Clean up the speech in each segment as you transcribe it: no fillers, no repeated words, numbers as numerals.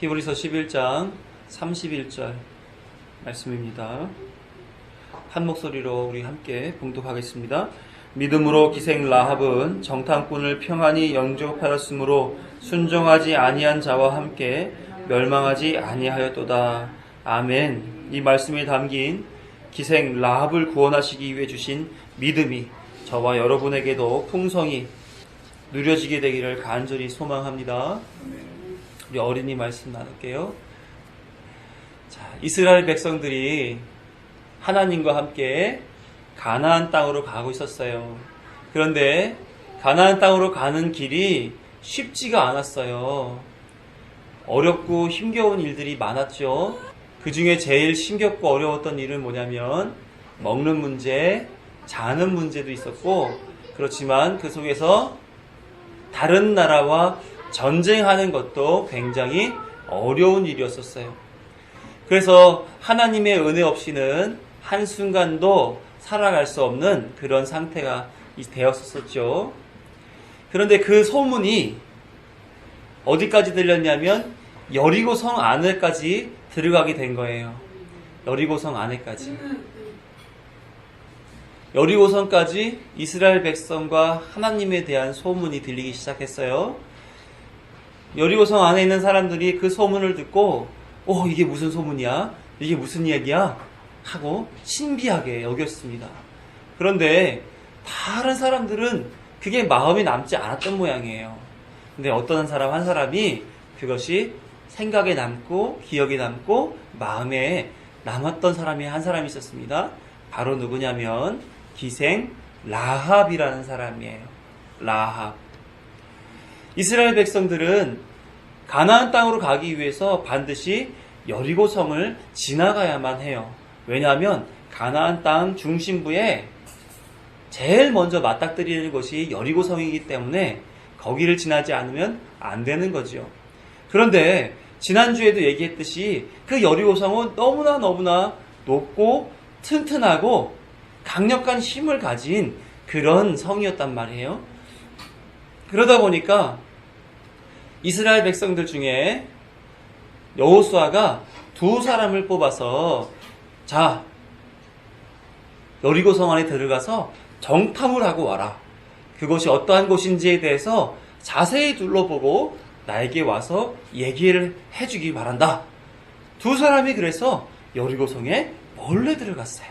히브리서 11장 31절 말씀입니다. 한 목소리로 우리 함께 봉독하겠습니다. 믿음으로 기생 라합은 정탐꾼을 평안히 영접하였으므로 순종하지 아니한 자와 함께 멸망하지 아니하였도다. 아멘. 이 말씀에 담긴 기생 라합을 구원하시기 위해 주신 믿음이 저와 여러분에게도 풍성히 누려지게 되기를 간절히 소망합니다. 우리 어린이 말씀 나눌게요. 자, 이스라엘 백성들이 하나님과 함께 가나안 땅으로 가고 있었어요. 그런데 가나안 땅으로 가는 길이 쉽지가 않았어요. 어렵고 힘겨운 일들이 많았죠. 그 중에 제일 힘겹고 어려웠던 일은 뭐냐면 먹는 문제, 자는 문제도 있었고, 그렇지만 그 속에서 다른 나라와 전쟁하는 것도 굉장히 어려운 일이었었어요. 그래서 하나님의 은혜 없이는 한순간도 살아갈 수 없는 그런 상태가 되었었죠. 그런데 그 소문이 어디까지 들렸냐면 여리고 성 안에까지 들어가게 된 거예요. 여리고 성 안에까지. 여리고 성까지 이스라엘 백성과 하나님에 대한 소문이 들리기 시작했어요. 여리고 성 안에 있는 사람들이 그 소문을 듣고 이게 무슨 소문이야? 이게 무슨 이야기야? 하고 신비하게 여겼습니다. 그런데 다른 사람들은 그게 마음에 남지 않았던 모양이에요. 근데 어떤 사람 한 사람이 그것이 생각에 남고 기억에 남고 마음에 남았던 사람이 한 사람이 있었습니다. 바로 누구냐면 기생 라합이라는 사람이에요. 라합. 이스라엘 백성들은 가나안 땅으로 가기 위해서 반드시 여리고 성을 지나가야만 해요. 왜냐하면 가나안 땅 중심부에 제일 먼저 맞닥뜨리는 것이 여리고 성이기 때문에 거기를 지나지 않으면 안 되는 거죠. 그런데 지난주에도 얘기했듯이 그 여리고 성은 너무나 높고 튼튼하고 강력한 힘을 가진 그런 성이었단 말이에요. 그러다 보니까 이스라엘 백성들 중에 여호수아가 두 사람을 뽑아서 자, 여리고 성 안에 들어가서 정탐을 하고 와라. 그것이 어떠한 곳인지에 대해서 자세히 둘러보고 나에게 와서 얘기를 해주기 바란다. 두 사람이 그래서 여리고 성에 몰래 들어갔어요.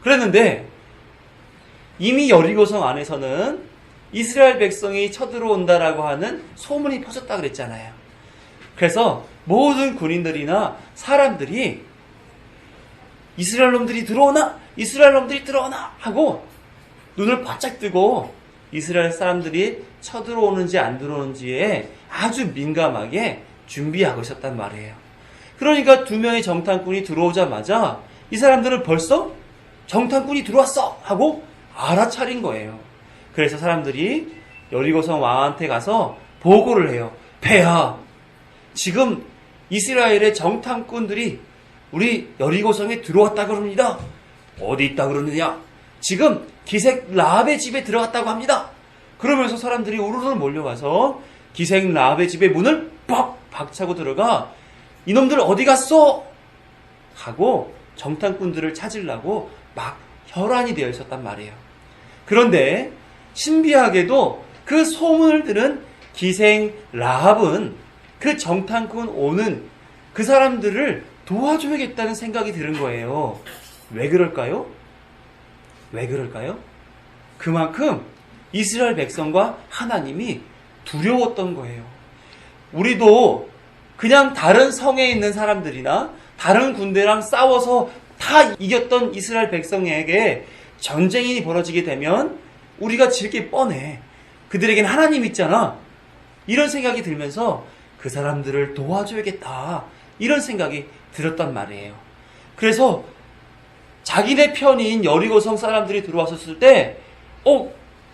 그랬는데 이미 여리고 성 안에서는 이스라엘 백성이 쳐들어온다라고 하는 소문이 퍼졌다 그랬잖아요. 그래서 모든 군인들이나 사람들이 이스라엘 놈들이 들어오나? 이스라엘 놈들이 들어오나? 하고 눈을 바짝 뜨고 이스라엘 사람들이 쳐들어오는지 안 들어오는지에 아주 민감하게 준비하고 있었단 말이에요. 그러니까 두 명의 정탐꾼이 들어오자마자 이 사람들은 벌써 정탐꾼이 들어왔어! 하고 알아차린 거예요. 그래서 사람들이 여리고성 왕한테 가서 보고를 해요. 폐하, 지금 이스라엘의 정탐꾼들이 우리 여리고성에 들어왔다 그럽니다. 어디 있다 그러느냐? 지금 기생 라합의 집에 들어갔다고 합니다. 그러면서 사람들이 우르르 몰려가서 기생 라합의 집의 문을 빡 박차고 들어가 이놈들 어디 갔어? 하고 정탐꾼들을 찾으려고 막 혈안이 되어 있었단 말이에요. 그런데 신비하게도 그 소문을 들은 기생 라합은 그 정탐꾼 오는 그 사람들을 도와줘야겠다는 생각이 드는 거예요. 왜 그럴까요? 왜 그럴까요? 그만큼 이스라엘 백성과 하나님이 두려웠던 거예요. 우리도 그냥 다른 성에 있는 사람들이나 다른 군대랑 싸워서 다 이겼던 이스라엘 백성에게 전쟁이 벌어지게 되면 우리가 질 게 뻔해. 그들에겐 하나님 있잖아. 이런 생각이 들면서 그 사람들을 도와줘야겠다. 이런 생각이 들었단 말이에요. 그래서 자기네 편인 여리고성 사람들이 들어왔었을 때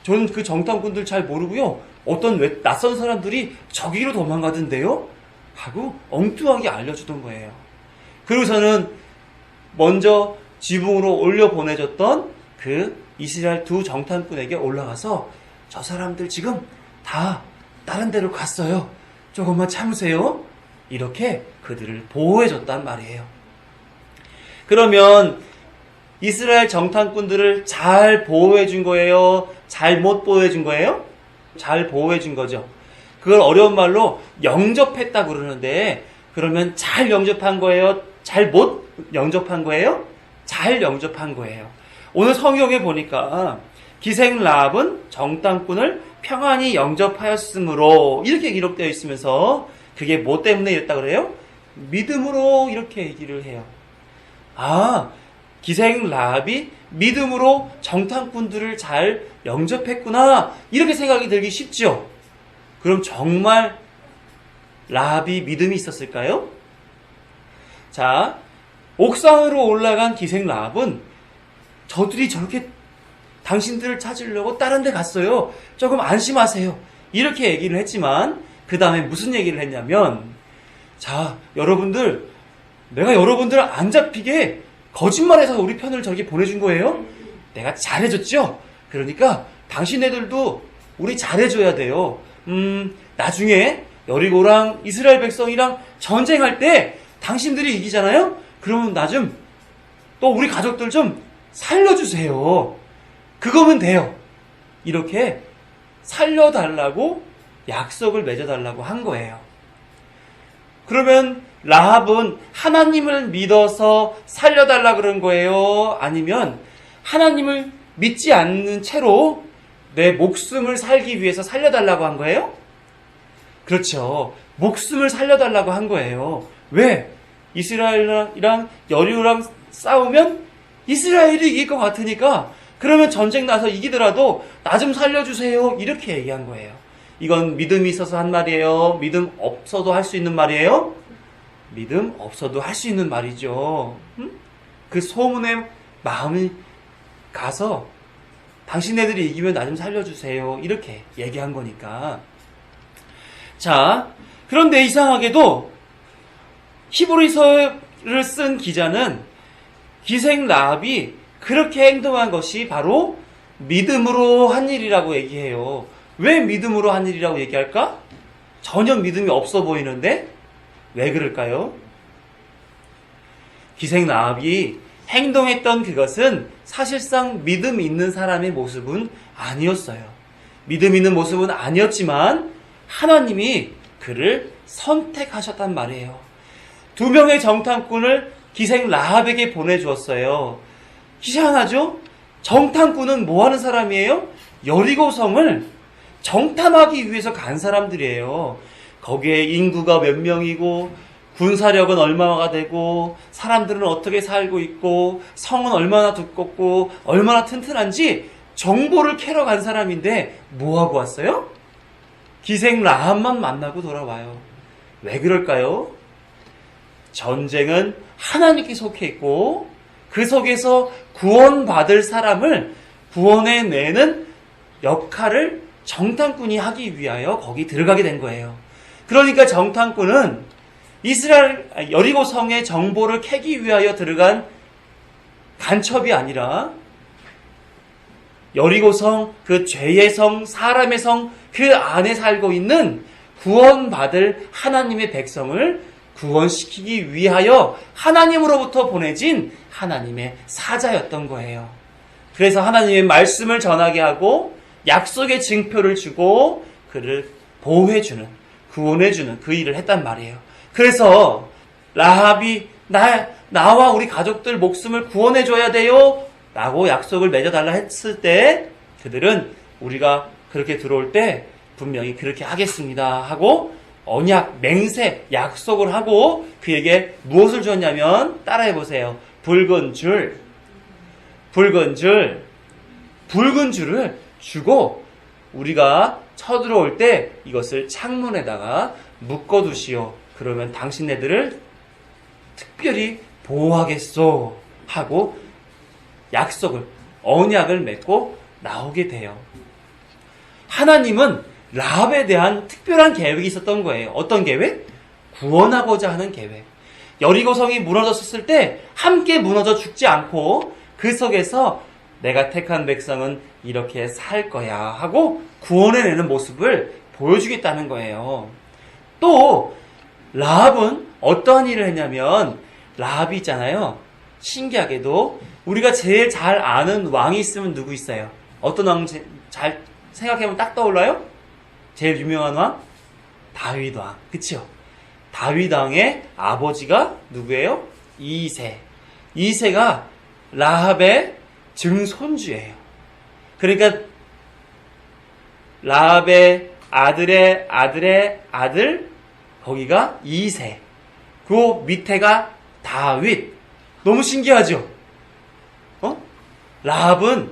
저는 그 정탐꾼들 잘 모르고요. 어떤 낯선 사람들이 저기로 도망가던데요? 하고 엉뚱하게 알려주던 거예요. 그리고서는 먼저 지붕으로 올려 보내줬던 그 이스라엘 두 정탐꾼에게 올라가서 저 사람들 지금 다 다른 데로 갔어요. 조금만 참으세요. 이렇게 그들을 보호해줬단 말이에요. 그러면 이스라엘 정탐꾼들을 잘 보호해준 거예요? 잘 못 보호해준 거예요? 잘 보호해준 거죠. 그걸 어려운 말로 영접했다고 그러는데, 그러면 잘 영접한 거예요? 잘 못 영접한 거예요? 잘 영접한 거예요. 오늘 성경에 보니까 기생 라합은 정탐꾼을 평안히 영접하였으므로 이렇게 기록되어 있으면서, 그게 뭐 때문에 이랬다 그래요? 믿음으로, 이렇게 얘기를 해요. 아, 기생 라합이 믿음으로 정탐꾼들을 잘 영접했구나, 이렇게 생각이 들기 쉽죠. 그럼 정말 라합이 믿음이 있었을까요? 자, 옥상으로 올라간 기생 라합은 저들이 저렇게 당신들을 찾으려고 다른 데 갔어요, 조금 안심하세요, 이렇게 얘기를 했지만 그 다음에 무슨 얘기를 했냐면, 자, 여러분들, 내가 여러분들 안 잡히게 거짓말해서 우리 편을 저렇게 보내준 거예요? 내가 잘해줬죠? 그러니까 당신네들도 우리 잘해줘야 돼요. 나중에 여리고랑 이스라엘 백성이랑 전쟁할 때 당신들이 이기잖아요? 그러면 나 좀, 또 우리 가족들 좀 살려주세요. 그거면 돼요. 이렇게 살려달라고 약속을 맺어달라고 한 거예요. 그러면 라합은 하나님을 믿어서 살려달라 그런 거예요? 아니면 하나님을 믿지 않는 채로 내 목숨을 살기 위해서 살려달라고 한 거예요? 그렇죠. 목숨을 살려달라고 한 거예요. 왜? 이스라엘이랑 여리고랑 싸우면 이스라엘이 이길 것 같으니까, 그러면 전쟁 나서 이기더라도 나 좀 살려주세요, 이렇게 얘기한 거예요. 이건 믿음이 있어서 한 말이에요? 믿음 없어도 할 수 있는 말이에요? 믿음 없어도 할 수 있는 말이죠. 그 소문에 마음이 가서 당신네들이 이기면 나 좀 살려주세요, 이렇게 얘기한 거니까. 자, 그런데 이상하게도 히브리서를 쓴 기자는 기생 라합이 그렇게 행동한 것이 바로 믿음으로 한 일이라고 얘기해요. 왜 믿음으로 한 일이라고 얘기할까? 전혀 믿음이 없어 보이는데 왜 그럴까요? 기생 라합이 행동했던 그것은 사실상 믿음 있는 사람의 모습은 아니었어요. 믿음 있는 모습은 아니었지만 하나님이 그를 선택하셨단 말이에요. 2명의 정탐꾼을 기생 라합에게 보내주었어요. 희한하죠? 정탐꾼은 뭐 하는 사람이에요? 여리고성을 정탐하기 위해서 간 사람들이에요. 거기에 인구가 몇 명이고, 군사력은 얼마가 되고, 사람들은 어떻게 살고 있고, 성은 얼마나 두껍고, 얼마나 튼튼한지 정보를 캐러 간 사람인데 뭐하고 왔어요? 기생 라합만 만나고 돌아와요. 왜 그럴까요? 전쟁은 하나님께 속해 있고, 그 속에서 구원받을 사람을 구원해내는 역할을 정탐꾼이 하기 위하여 거기 들어가게 된 거예요. 그러니까 정탐꾼은 이스라엘 여리고성의 정보를 캐기 위하여 들어간 간첩이 아니라 여리고성, 그 죄의 성, 사람의 성, 그 안에 살고 있는 구원받을 하나님의 백성을 구원시키기 위하여 하나님으로부터 보내진 하나님의 사자였던 거예요. 그래서 하나님의 말씀을 전하게 하고 약속의 증표를 주고 그를 보호해주는, 구원해주는 그 일을 했단 말이에요. 그래서 라합이 나와 우리 가족들 목숨을 구원해줘야 돼요 라고 약속을 맺어달라 했을 때 그들은 우리가 그렇게 들어올 때 분명히 그렇게 하겠습니다 하고 언약, 맹세, 약속을 하고 그에게 무엇을 줬냐면 따라해보세요. 붉은 줄을 주고 우리가 쳐들어올 때 이것을 창문에다가 묶어두시오. 그러면 당신네들을 특별히 보호하겠소 하고 약속을, 언약을 맺고 나오게 돼요. 하나님은 라합에 대한 특별한 계획이 있었던 거예요. 어떤 계획? 구원하고자 하는 계획. 여리고성이 무너졌을 때 함께 무너져 죽지 않고 그 속에서 내가 택한 백성은 이렇게 살 거야 하고 구원해내는 모습을 보여주겠다는 거예요. 또 라합은 어떠한 일을 했냐면, 라합이 있잖아요. 신기하게도 우리가 제일 잘 아는 왕이 있으면 누구 있어요? 어떤 왕 잘 생각해보면 딱 떠올라요? 제일 유명한 왕? 다윗 왕. 그쵸? 다윗 왕의 아버지가 누구예요? 이새. 이새가 라합의 증손주예요. 그러니까 라합의 아들의 아들의 아들, 거기가 이새. 그 밑에가 다윗. 너무 신기하죠? 라합은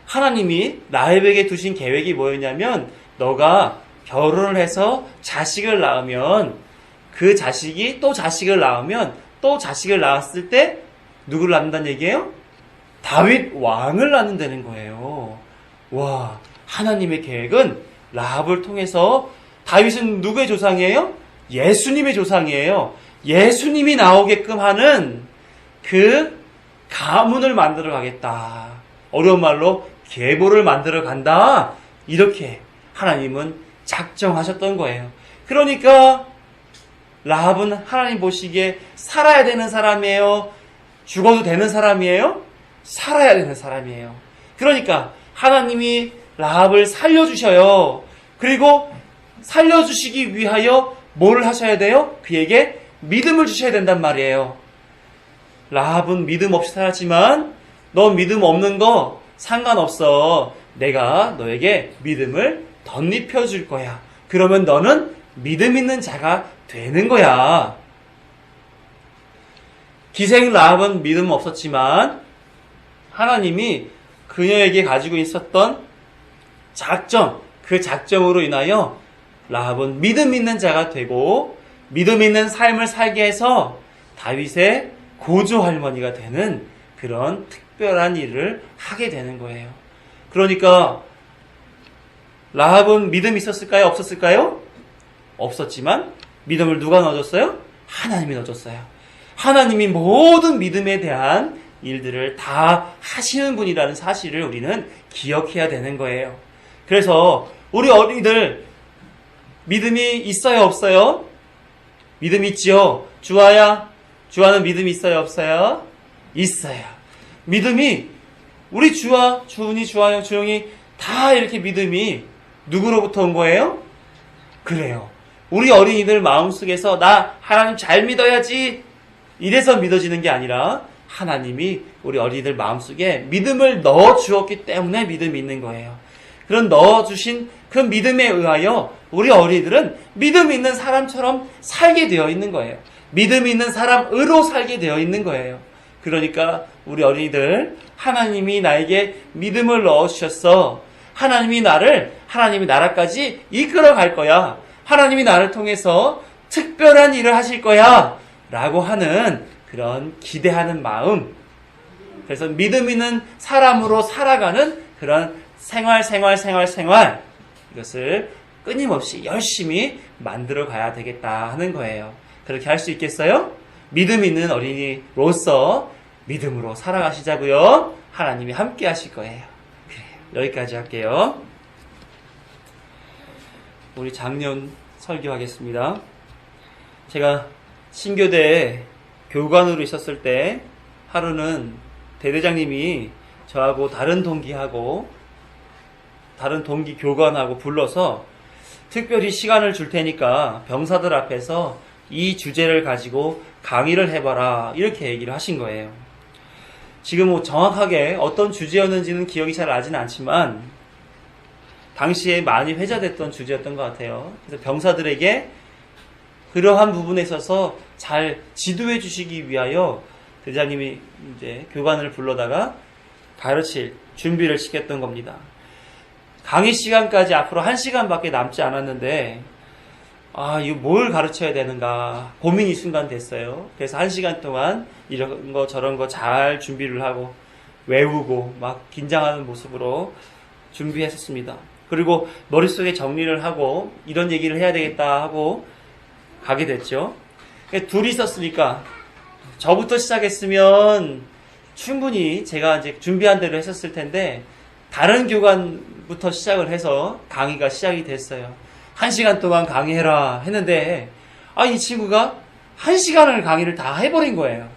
하나님이 라합에게 두신 계획이 뭐였냐면, 너가 결혼을 해서 자식을 낳으면 그 자식이 또 자식을 낳으면 또 자식을 낳았을 때 누구를 낳는다는 얘기예요? 다윗 왕을 낳는다는 거예요. 와, 하나님의 계획은 라합을 통해서, 다윗은 누구의 조상이에요? 예수님의 조상이에요. 예수님이 나오게끔 하는 그 가문을 만들어 가겠다. 어려운 말로 계보를 만들어 간다. 이렇게 하나님은 작정하셨던 거예요. 그러니까 라합은 하나님 보시기에 살아야 되는 사람이에요? 죽어도 되는 사람이에요? 살아야 되는 사람이에요. 그러니까 하나님이 라합을 살려주셔요. 그리고 살려주시기 위하여 뭘 하셔야 돼요? 그에게 믿음을 주셔야 된단 말이에요. 라합은 믿음 없이 살았지만, 너 믿음 없는 거 상관없어. 내가 너에게 믿음을 덧입혀 줄 거야. 그러면 너는 믿음 있는 자가 되는 거야. 기생 라합은 믿음 없었지만 하나님이 그녀에게 가지고 있었던 작정, 그 작정으로 인하여 라합은 믿음 있는 자가 되고 믿음 있는 삶을 살게 해서 다윗의 고조 할머니가 되는 그런 특별한 일을 하게 되는 거예요. 그러니까 라합은 믿음이 있었을까요? 없었을까요? 없었지만 믿음을 누가 넣어줬어요? 하나님이 넣어줬어요. 하나님이 모든 믿음에 대한 일들을 다 하시는 분이라는 사실을 우리는 기억해야 되는 거예요. 그래서 우리 어린이들 믿음이 있어요, 없어요? 믿음 있지요? 주아는 믿음이 있어요, 없어요? 있어요. 믿음이 우리 주아, 주은이, 주아영, 주영이 다 이렇게 믿음이 누구로부터 온 거예요? 그래요. 우리 어린이들 마음속에서 나 하나님 잘 믿어야지 이래서 믿어지는 게 아니라 하나님이 우리 어린이들 마음속에 믿음을 넣어주었기 때문에 믿음이 있는 거예요. 그런 넣어주신 그 믿음에 의하여 우리 어린이들은 믿음 있는 사람처럼 살게 되어 있는 거예요. 믿음 있는 사람으로 살게 되어 있는 거예요. 그러니까 우리 어린이들, 하나님이 나에게 믿음을 넣어주셨어. 하나님이 하나님이 나라까지 이끌어 갈 거야. 하나님이 나를 통해서 특별한 일을 하실 거야. 라고 하는 그런 기대하는 마음. 그래서 믿음 있는 사람으로 살아가는 그런 생활. 이것을 끊임없이 열심히 만들어 가야 되겠다 하는 거예요. 그렇게 할 수 있겠어요? 믿음 있는 어린이로서 믿음으로 살아가시자고요. 하나님이 함께 하실 거예요. 그래요. 여기까지 할게요. 우리 작년 설교하겠습니다. 제가 신교대 교관으로 있었을 때 하루는 대대장님이 저하고 다른 동기 교관하고 불러서 특별히 시간을 줄 테니까 병사들 앞에서 이 주제를 가지고 강의를 해봐라 이렇게 얘기를 하신 거예요. 지금 뭐 정확하게 어떤 주제였는지는 기억이 잘 나지는 않지만 당시에 많이 회자됐던 주제였던 것 같아요. 그래서 병사들에게 그러한 부분에 있어서 잘 지도해 주시기 위하여 대장님이 이제 교관을 불러다가 가르칠 준비를 시켰던 겁니다. 강의 시간까지 앞으로 1시간밖에 남지 않았는데 이거 뭘 가르쳐야 되는가 고민이 순간 됐어요. 그래서 1시간 동안 이런 거 저런 거 잘 준비를 하고 외우고 막 긴장하는 모습으로 준비했었습니다. 그리고 머릿속에 정리를 하고 이런 얘기를 해야 되겠다 하고 가게 됐죠. 둘이 있었으니까 저부터 시작했으면 충분히 제가 이제 준비한 대로 했었을 텐데 다른 교관부터 시작을 해서 강의가 시작이 됐어요. 1시간 동안 강의해라 했는데 이 친구가 1시간을 강의를 다 해버린 거예요.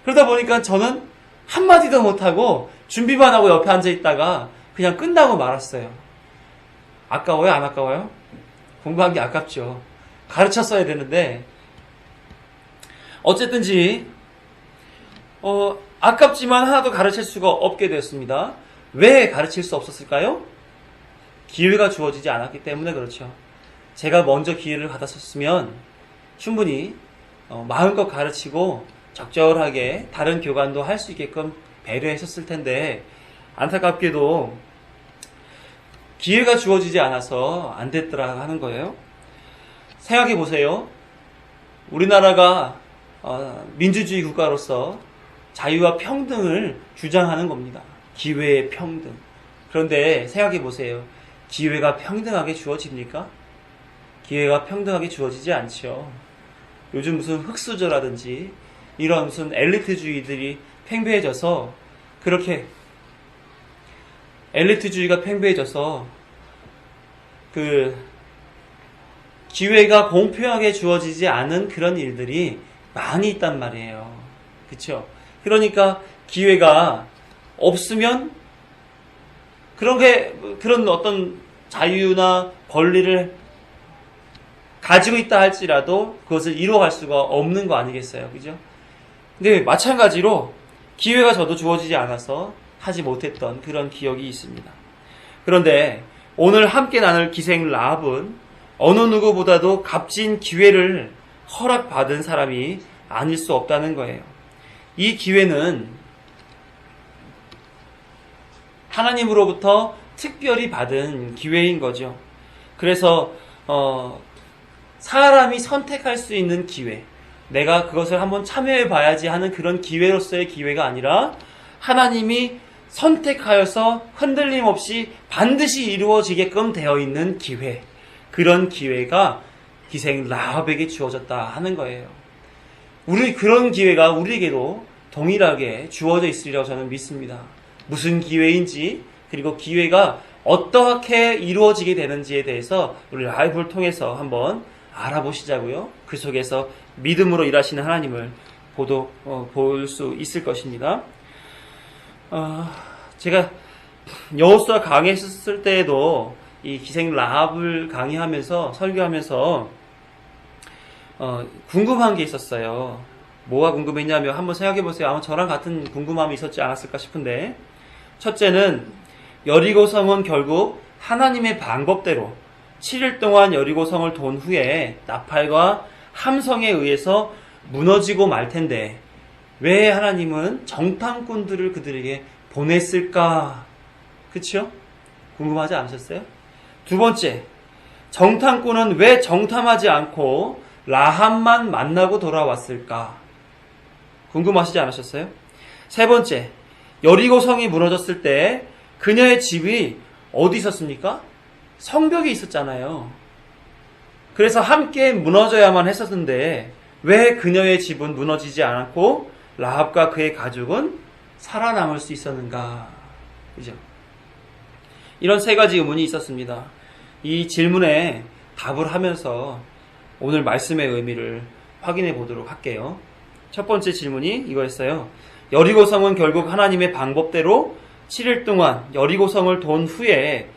그러다 보니까 저는 한마디도 못하고 준비만 하고 옆에 앉아있다가 그냥 끝나고 말았어요. 아까워요? 안 아까워요? 공부한 게 아깝죠. 가르쳤어야 되는데 어쨌든지 아깝지만 하나도 가르칠 수가 없게 됐습니다. 왜 가르칠 수 없었을까요? 기회가 주어지지 않았기 때문에 그렇죠. 제가 먼저 기회를 받았었으면 충분히 마음껏 가르치고 적절하게 다른 교관도 할 수 있게끔 배려했었을 텐데 안타깝게도 기회가 주어지지 않아서 안 됐더라 하는 거예요. 생각해 보세요. 우리나라가 민주주의 국가로서 자유와 평등을 주장하는 겁니다. 기회의 평등. 그런데 생각해 보세요. 기회가 평등하게 주어집니까? 기회가 평등하게 주어지지 않죠. 요즘 무슨 흑수저라든지 이런 무슨 엘리트주의들이 팽배해져서 그렇게 엘리트주의가 팽배해져서 기회가 공평하게 주어지지 않은 그런 일들이 많이 있단 말이에요. 그쵸? 그러니까 기회가 없으면 그런 어떤 자유나 권리를 가지고 있다 할지라도 그것을 이루어갈 수가 없는 거 아니겠어요? 그죠? 근데 마찬가지로 기회가 저도 주어지지 않아서 하지 못했던 그런 기억이 있습니다. 그런데 오늘 함께 나눌 기생 라합은 어느 누구보다도 값진 기회를 허락받은 사람이 아닐 수 없다는 거예요. 이 기회는 하나님으로부터 특별히 받은 기회인 거죠. 그래서 사람이 선택할 수 있는 기회, 내가 그것을 한번 참여해 봐야지 하는 그런 기회로서의 기회가 아니라 하나님이 선택하여서 흔들림 없이 반드시 이루어지게끔 되어 있는 기회, 그런 기회가 기생 라합에게 주어졌다 하는 거예요. 그런 기회가 우리에게도 동일하게 주어져 있으리라고 저는 믿습니다. 무슨 기회인지, 그리고 기회가 어떻게 이루어지게 되는지에 대해서 우리 라이브를 통해서 한번 알아보시자고요. 그 속에서 믿음으로 일하시는 하나님을 볼 수 있을 것입니다. 제가 여호수아 강의했을 때에도 이 기생 라합을 강의하면서 설교하면서 궁금한 게 있었어요. 뭐가 궁금했냐면 한번 생각해 보세요. 아마 저랑 같은 궁금함이 있었지 않았을까 싶은데, 첫째는 여리고성은 결국 하나님의 방법대로 7일 동안 여리고성을 돈 후에 나팔과 함성에 의해서 무너지고 말 텐데 왜 하나님은 정탐꾼들을 그들에게 보냈을까? 그쵸? 궁금하지 않으셨어요? 두 번째, 정탐꾼은 왜 정탐하지 않고 라합만 만나고 돌아왔을까? 궁금하시지 않으셨어요? 세 번째, 여리고성이 무너졌을 때 그녀의 집이 어디 있었습니까? 성벽에 있었잖아요. 그래서 함께 무너져야만 했었는데 왜 그녀의 집은 무너지지 않았고 라합과 그의 가족은 살아남을 수 있었는가? 그죠? 이런 세 가지 의문이 있었습니다. 이 질문에 답을 하면서 오늘 말씀의 의미를 확인해 보도록 할게요. 첫 번째 질문이 이거였어요. 여리고성은 결국 하나님의 방법대로 7일 동안 여리고성을 돈 후에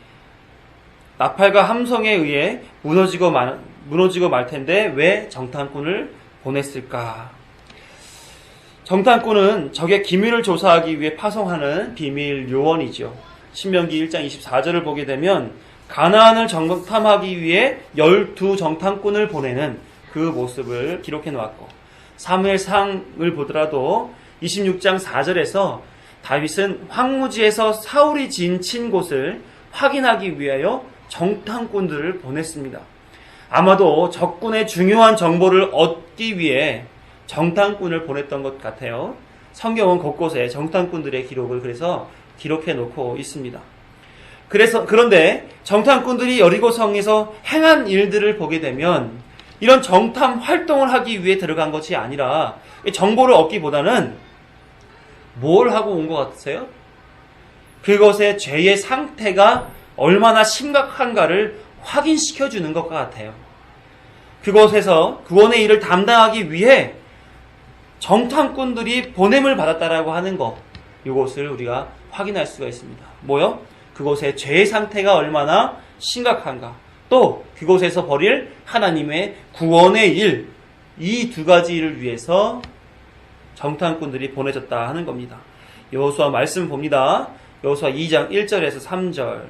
나팔과 함성에 의해 무너지고 말 텐데 왜 정탐꾼을 보냈을까? 정탐꾼은 적의 기밀을 조사하기 위해 파송하는 비밀 요원이죠. 신명기 1장 24절을 보게 되면 가나안을 정탐하기 위해 12 정탐꾼을 보내는 그 모습을 기록해 놓았고, 사무엘상을 보더라도 26장 4절에서 다윗은 황무지에서 사울이 지친 곳을 확인하기 위하여 정탐꾼들을 보냈습니다. 아마도 적군의 중요한 정보를 얻기 위해 정탐꾼을 보냈던 것 같아요. 성경은 곳곳에 정탐꾼들의 기록을 그래서 기록해 놓고 있습니다. 그런데 정탐꾼들이 여리고성에서 행한 일들을 보게 되면 이런 정탐 활동을 하기 위해 들어간 것이 아니라 정보를 얻기보다는 뭘 하고 온 것 같으세요? 그것의 죄의 상태가 얼마나 심각한가를 확인시켜주는 것 같아요. 그곳에서 구원의 일을 담당하기 위해 정탐꾼들이 보냄을 받았다라고 하는 것, 이것을 우리가 확인할 수가 있습니다. 뭐요? 그곳의 죄의 상태가 얼마나 심각한가, 또 그곳에서 벌일 하나님의 구원의 일, 이 두 가지 일을 위해서 정탐꾼들이 보내졌다 하는 겁니다. 여호수아 말씀 봅니다. 여호수아 2장 1절에서 3절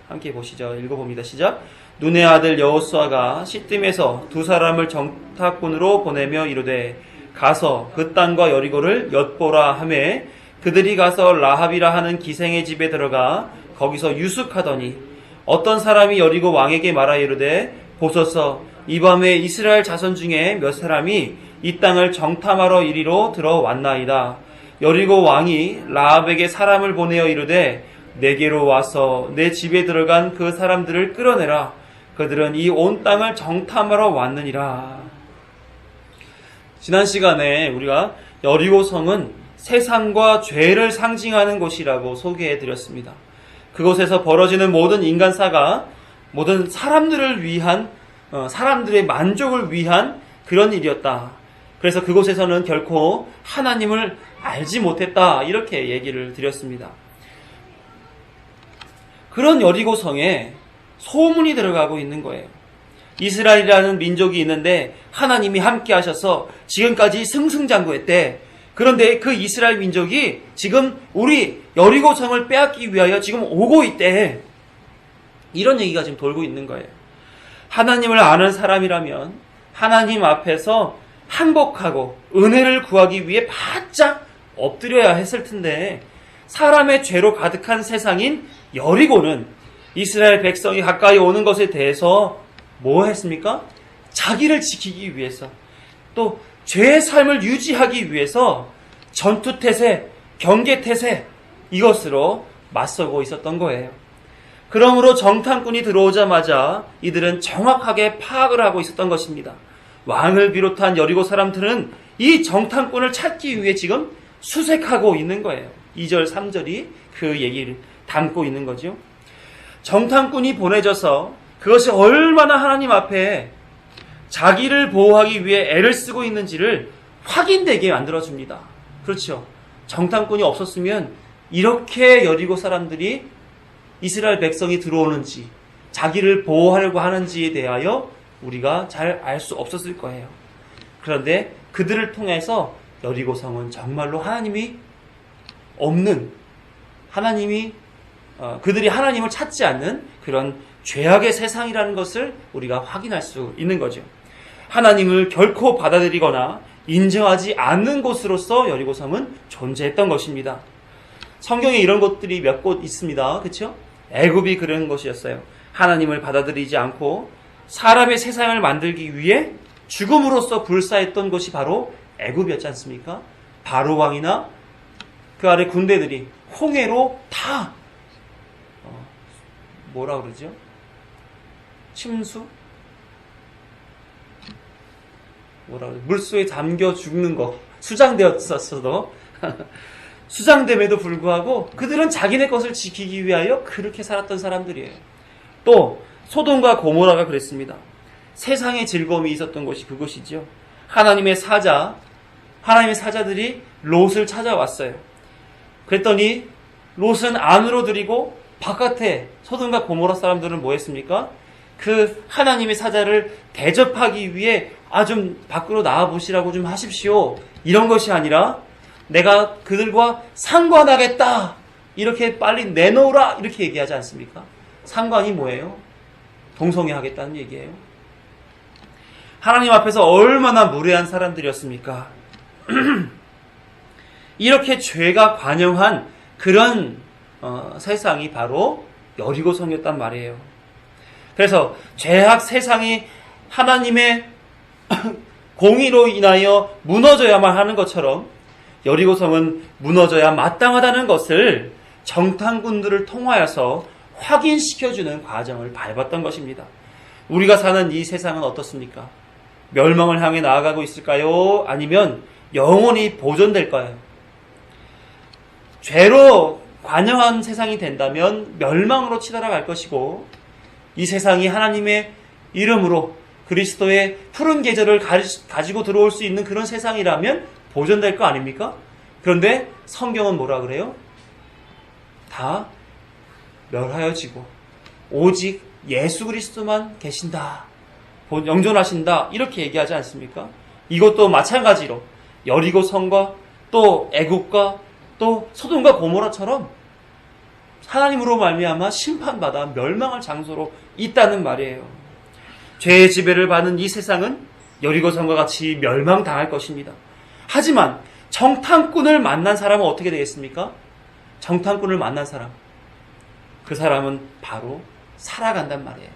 함께 보시죠. 읽어봅니다. 시작. 눈의 아들 여호수아가 시딤에서 두 사람을 정탐꾼으로 보내며 이르되 가서 그 땅과 여리고를 엿보라 하매 그들이 가서 라합이라 하는 기생의 집에 들어가 거기서 유숙하더니 어떤 사람이 여리고 왕에게 말하 이르되 보소서 이 밤에 이스라엘 자손 중에 몇 사람이 이 땅을 정탐하러 이리로 들어왔나이다. 여리고 왕이 라합에게 사람을 보내어 이르되 내게로 와서 내 집에 들어간 그 사람들을 끌어내라. 그들은 이 온 땅을 정탐하러 왔느니라. 지난 시간에 우리가 여리고 성은 세상과 죄를 상징하는 곳이라고 소개해 드렸습니다. 그곳에서 벌어지는 모든 인간사가 모든 사람들을 위한 사람들의 만족을 위한 그런 일이었다. 그래서 그곳에서는 결코 하나님을 알지 못했다. 이렇게 얘기를 드렸습니다. 그런 여리고 성에 소문이 들어가고 있는 거예요. 이스라엘이라는 민족이 있는데 하나님이 함께 하셔서 지금까지 승승장구했대. 그런데 그 이스라엘 민족이 지금 우리 여리고 성을 빼앗기 위하여 지금 오고 있대. 이런 얘기가 지금 돌고 있는 거예요. 하나님을 아는 사람이라면 하나님 앞에서 항복하고 은혜를 구하기 위해 바짝 엎드려야 했을 텐데 사람의 죄로 가득한 세상인 여리고는 이스라엘 백성이 가까이 오는 것에 대해서 뭐 했습니까? 자기를 지키기 위해서 또 죄의 삶을 유지하기 위해서 전투태세, 경계태세 이것으로 맞서고 있었던 거예요. 그러므로 정탐꾼이 들어오자마자 이들은 정확하게 파악을 하고 있었던 것입니다. 왕을 비롯한 여리고 사람들은 이 정탐꾼을 찾기 위해 지금 수색하고 있는 거예요. 2절, 3절이 그 얘기를 담고 있는 거죠. 정탐꾼이 보내져서 그것이 얼마나 하나님 앞에 자기를 보호하기 위해 애를 쓰고 있는지를 확인되게 만들어줍니다. 그렇죠. 정탐꾼이 없었으면 이렇게 여리고 사람들이 이스라엘 백성이 들어오는지 자기를 보호하려고 하는지에 대하여 우리가 잘 알 수 없었을 거예요. 그런데 그들을 통해서 여리고 성은 정말로 하나님이 없는 그들이 하나님을 찾지 않는 그런 죄악의 세상이라는 것을 우리가 확인할 수 있는 거죠. 하나님을 결코 받아들이거나 인정하지 않는 곳으로서 여리고 성은 존재했던 것입니다. 성경에 이런 곳들이 몇 곳 있습니다. 그렇죠? 애굽이 그런 것이었어요. 하나님을 받아들이지 않고 사람의 세상을 만들기 위해 죽음으로써 불사했던 곳이 바로 애굽이었지 않습니까? 바로 왕이나 그 아래 군대들이 홍해로 다 뭐라 그러죠? 침수? 뭐라 그러죠? 물속에 잠겨 죽는 거 수장되었었어도 수장됨에도 불구하고 그들은 자기네 것을 지키기 위하여 그렇게 살았던 사람들이에요. 또 소돔과 고모라가 그랬습니다. 세상의 즐거움이 있었던 곳이 그곳이죠. 하나님의 사자들이 롯을 찾아왔어요. 그랬더니 롯은 안으로 들이고 바깥에 소돔과 고모라 사람들은 뭐 했습니까? 그 하나님의 사자를 대접하기 위해 좀 밖으로 나와보시라고 좀 하십시오. 이런 것이 아니라 내가 그들과 상관하겠다. 이렇게 빨리 내놓으라. 이렇게 얘기하지 않습니까? 상관이 뭐예요? 동성애하겠다는 얘기예요. 하나님 앞에서 얼마나 무례한 사람들이었습니까? 이렇게 죄가 관영한 그런 세상이 바로 여리고 성이었단 말이에요. 그래서 죄악 세상이 하나님의 공의로 인하여 무너져야만 하는 것처럼 여리고 성은 무너져야 마땅하다는 것을 정탐꾼들을 통하여서 확인시켜주는 과정을 밟았던 것입니다. 우리가 사는 이 세상은 어떻습니까? 멸망을 향해 나아가고 있을까요? 아니면 영원히 보존될까요? 죄로 관영한 세상이 된다면 멸망으로 치달아 갈 것이고 이 세상이 하나님의 이름으로 그리스도의 푸른 계절을 가지고 들어올 수 있는 그런 세상이라면 보존될 거 아닙니까? 그런데 성경은 뭐라 그래요? 다 멸하여지고 오직 예수 그리스도만 계신다, 영존하신다, 이렇게 얘기하지 않습니까? 이것도 마찬가지로 여리고 성과 또 애국과 또 소돔과 고모라처럼 하나님으로 말미암아 심판받아 멸망할 장소로 있다는 말이에요. 죄의 지배를 받는 이 세상은 여리고 성과 같이 멸망당할 것입니다. 하지만 정탐꾼을 만난 사람은 어떻게 되겠습니까? 정탐꾼을 만난 사람, 그 사람은 바로 살아간단 말이에요.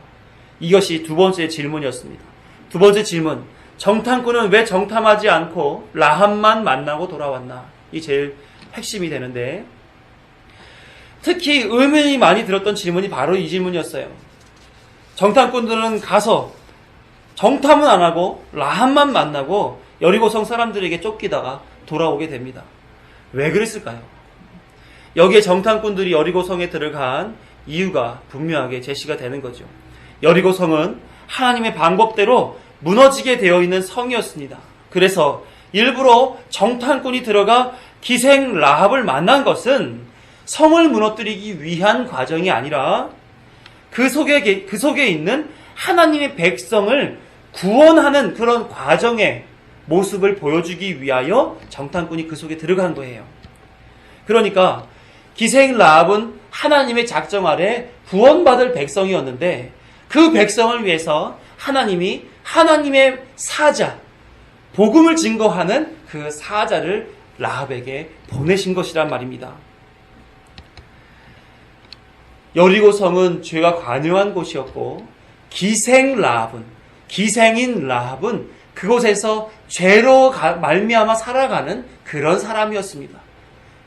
이것이 두 번째 질문이었습니다. 두 번째 질문, 정탐꾼은 왜 정탐하지 않고 라합만 만나고 돌아왔나? 이 제일 핵심이 되는데, 특히 의문이 많이 들었던 질문이 바로 이 질문이었어요. 정탐꾼들은 가서 정탐은 안 하고 라합만 만나고 여리고성 사람들에게 쫓기다가 돌아오게 됩니다. 왜 그랬을까요? 여기에 정탐꾼들이 여리고성에 들어간 이유가 분명하게 제시가 되는 거죠. 여리고성은 하나님의 방법대로 무너지게 되어 있는 성이었습니다. 그래서 일부러 정탐꾼이 들어가 기생 라합을 만난 것은 성을 무너뜨리기 위한 과정이 아니라 그 속에 있는 하나님의 백성을 구원하는 그런 과정의 모습을 보여주기 위하여 정탐꾼이 그 속에 들어간 거예요. 그러니까 기생 라합은 하나님의 작정 아래 구원받을 백성이었는데, 그 백성을 위해서 하나님이 하나님의 사자, 복음을 증거하는 그 사자를 라합에게 보내신 것이란 말입니다. 여리고성은 죄가 관여한 곳이었고, 기생인 라합은 그곳에서 죄로 말미암아 살아가는 그런 사람이었습니다.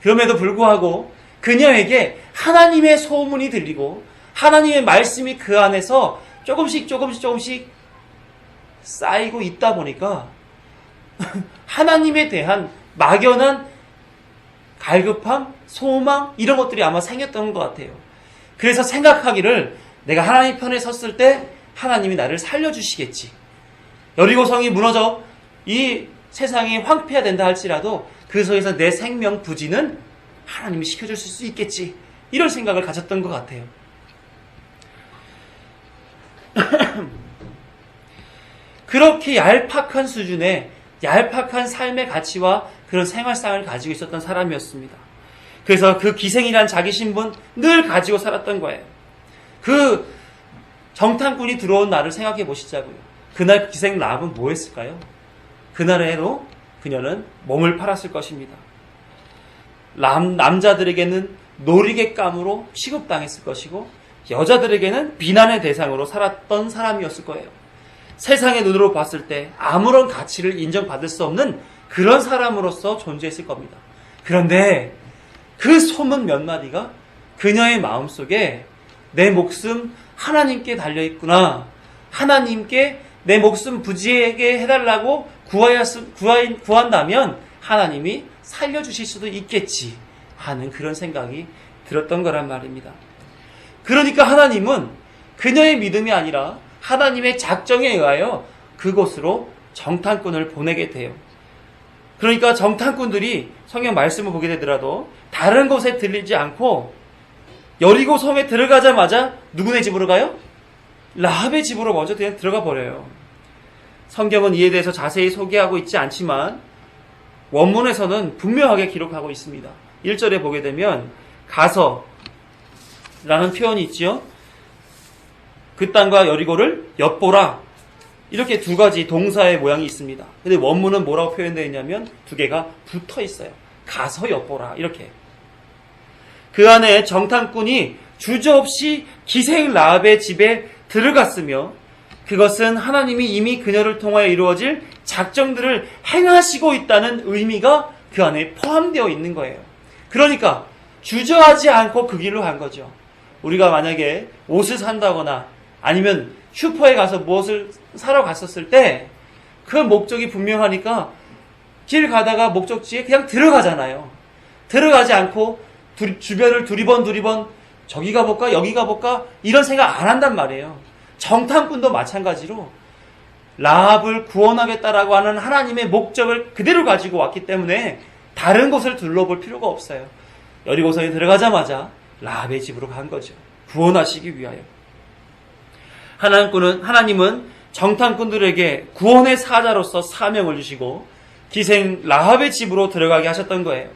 그럼에도 불구하고 그녀에게 하나님의 소문이 들리고 하나님의 말씀이 그 안에서 조금씩 쌓이고 있다 보니까 하나님에 대한 막연한 갈급함, 소망, 이런 것들이 아마 생겼던 것 같아요. 그래서 생각하기를, 내가 하나님 편에 섰을 때 하나님이 나를 살려주시겠지. 여리고성이 무너져 이 세상이 황폐화된다 할지라도 그 속에서 내 생명 부지는 하나님이 시켜주실 수 있겠지. 이런 생각을 가졌던 것 같아요. 그렇게 얄팍한 수준의 얄팍한 삶의 가치와 그런 생활상을 가지고 있었던 사람이었습니다. 그래서 그 기생이란 자기 신분 늘 가지고 살았던 거예요. 그 정탐꾼이 들어온 날을 생각해 보시자고요. 그날 기생 라합은 뭐 했을까요? 그날에도 그녀는 몸을 팔았을 것입니다. 남자들에게는 놀이객감으로 취급당했을 것이고, 여자들에게는 비난의 대상으로 살았던 사람이었을 거예요. 세상의 눈으로 봤을 때 아무런 가치를 인정받을 수 없는 그런 사람으로서 존재했을 겁니다. 그런데 그 소문 몇 마디가 그녀의 마음속에 내 목숨 하나님께 달려있구나, 하나님께 내 목숨 부지하게 해달라고 구한다면 하나님이 살려주실 수도 있겠지 하는 그런 생각이 들었던 거란 말입니다. 그러니까 하나님은 그녀의 믿음이 아니라 하나님의 작정에 의하여 그곳으로 정탐꾼을 보내게 돼요. 그러니까 정탐꾼들이 성경 말씀을 보게 되더라도 다른 곳에 들리지 않고 여리고 성에 들어가자마자 누구네 집으로 가요? 라합의 집으로 먼저 그냥 들어가 버려요. 성경은 이에 대해서 자세히 소개하고 있지 않지만 원문에서는 분명하게 기록하고 있습니다. 1절에 보게 되면 가서라는 표현이 있지요. 그 땅과 여리고를 엿보라, 이렇게 두 가지 동사의 모양이 있습니다. 근데 원문은 뭐라고 표현되어 있냐면 두 개가 붙어 있어요. 가서 엿보라, 이렇게. 그 안에 정탐꾼이 주저없이 기생 라합의 집에 들어갔으며, 그것은 하나님이 이미 그녀를 통하여 이루어질 작정들을 행하시고 있다는 의미가 그 안에 포함되어 있는 거예요. 그러니까 주저하지 않고 그 길로 간 거죠. 우리가 만약에 옷을 산다거나 아니면 슈퍼에 가서 무엇을 사러 갔었을 때 그 목적이 분명하니까 길 가다가 목적지에 그냥 들어가잖아요. 들어가지 않고 주변을 두리번 저기 가볼까 여기 가볼까 이런 생각 안 한단 말이에요. 정탐꾼도 마찬가지로 라합을 구원하겠다라고 하는 하나님의 목적을 그대로 가지고 왔기 때문에 다른 곳을 둘러볼 필요가 없어요. 여리고성에 들어가자마자 라합의 집으로 간 거죠. 구원하시기 위하여. 하나님은 정탐꾼들에게 구원의 사자로서 사명을 주시고 기생 라합의 집으로 들어가게 하셨던 거예요.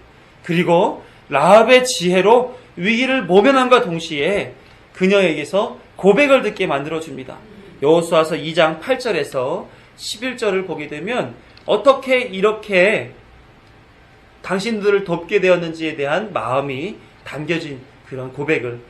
그리고 라합의 지혜로 위기를 모면함과 동시에 그녀에게서 고백을 듣게 만들어줍니다. 여호수아서 2장 8절에서 11절을 보게 되면 어떻게 이렇게 당신들을 돕게 되었는지에 대한 마음이 담겨진 그런 고백을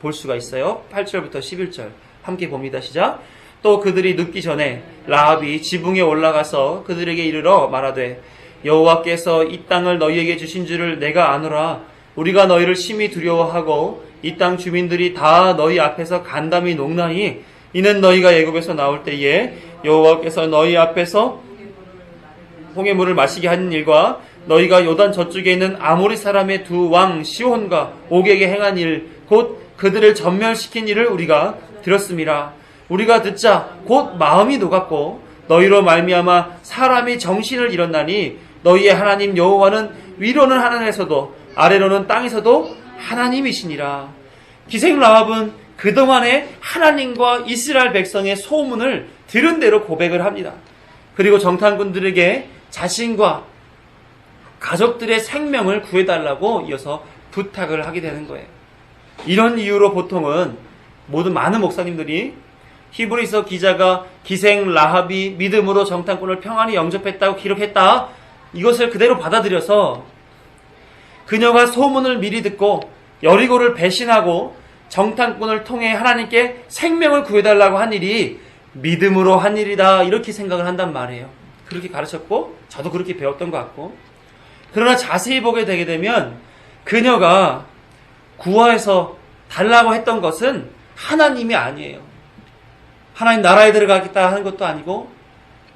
볼 수가 있어요. 8절부터 11절 함께 봅니다. 시작. 또 그들이 눕기 전에 라합이 지붕에 올라가서 그들에게 이르러 말하되 여호와께서 이 땅을 너희에게 주신 줄을 내가 아노라. 우리가 너희를 심히 두려워하고 이 땅 주민들이 다 너희 앞에서 간담이 녹나니 이는 너희가 애굽에서 나올 때에 여호와께서 너희 앞에서 홍해물을 마시게 한 일과 너희가 요단 저쪽에 있는 아모리 사람의 두 왕 시혼과 옥에게 행한 일 곧 그들을 전멸시킨 일을 우리가 들었음이라. 우리가 듣자 곧 마음이 녹았고 너희로 말미암아 사람이 정신을 잃었나니 너희의 하나님 여호와는 위로는 하늘에서도 아래로는 땅에서도 하나님이시니라. 기생 라합은 그동안의 하나님과 이스라엘 백성의 소문을 들은 대로 고백을 합니다. 그리고 정탐꾼들에게 자신과 가족들의 생명을 구해달라고 이어서 부탁을 하게 되는 거예요. 이런 이유로 보통은 많은 목사님들이 히브리서 기자가 기생 라합이 믿음으로 정탐꾼을 평안히 영접했다고 기록했다. 이것을 그대로 받아들여서 그녀가 소문을 미리 듣고 여리고를 배신하고 정탐꾼을 통해 하나님께 생명을 구해달라고 한 일이 믿음으로 한 일이다. 이렇게 생각을 한단 말이에요. 그렇게 가르쳤고 저도 그렇게 배웠던 것 같고. 그러나 자세히 보게 되게 되면 그녀가 구하에서 달라고 했던 것은 하나님이 아니에요. 하나님 나라에 들어가겠다 하는 것도 아니고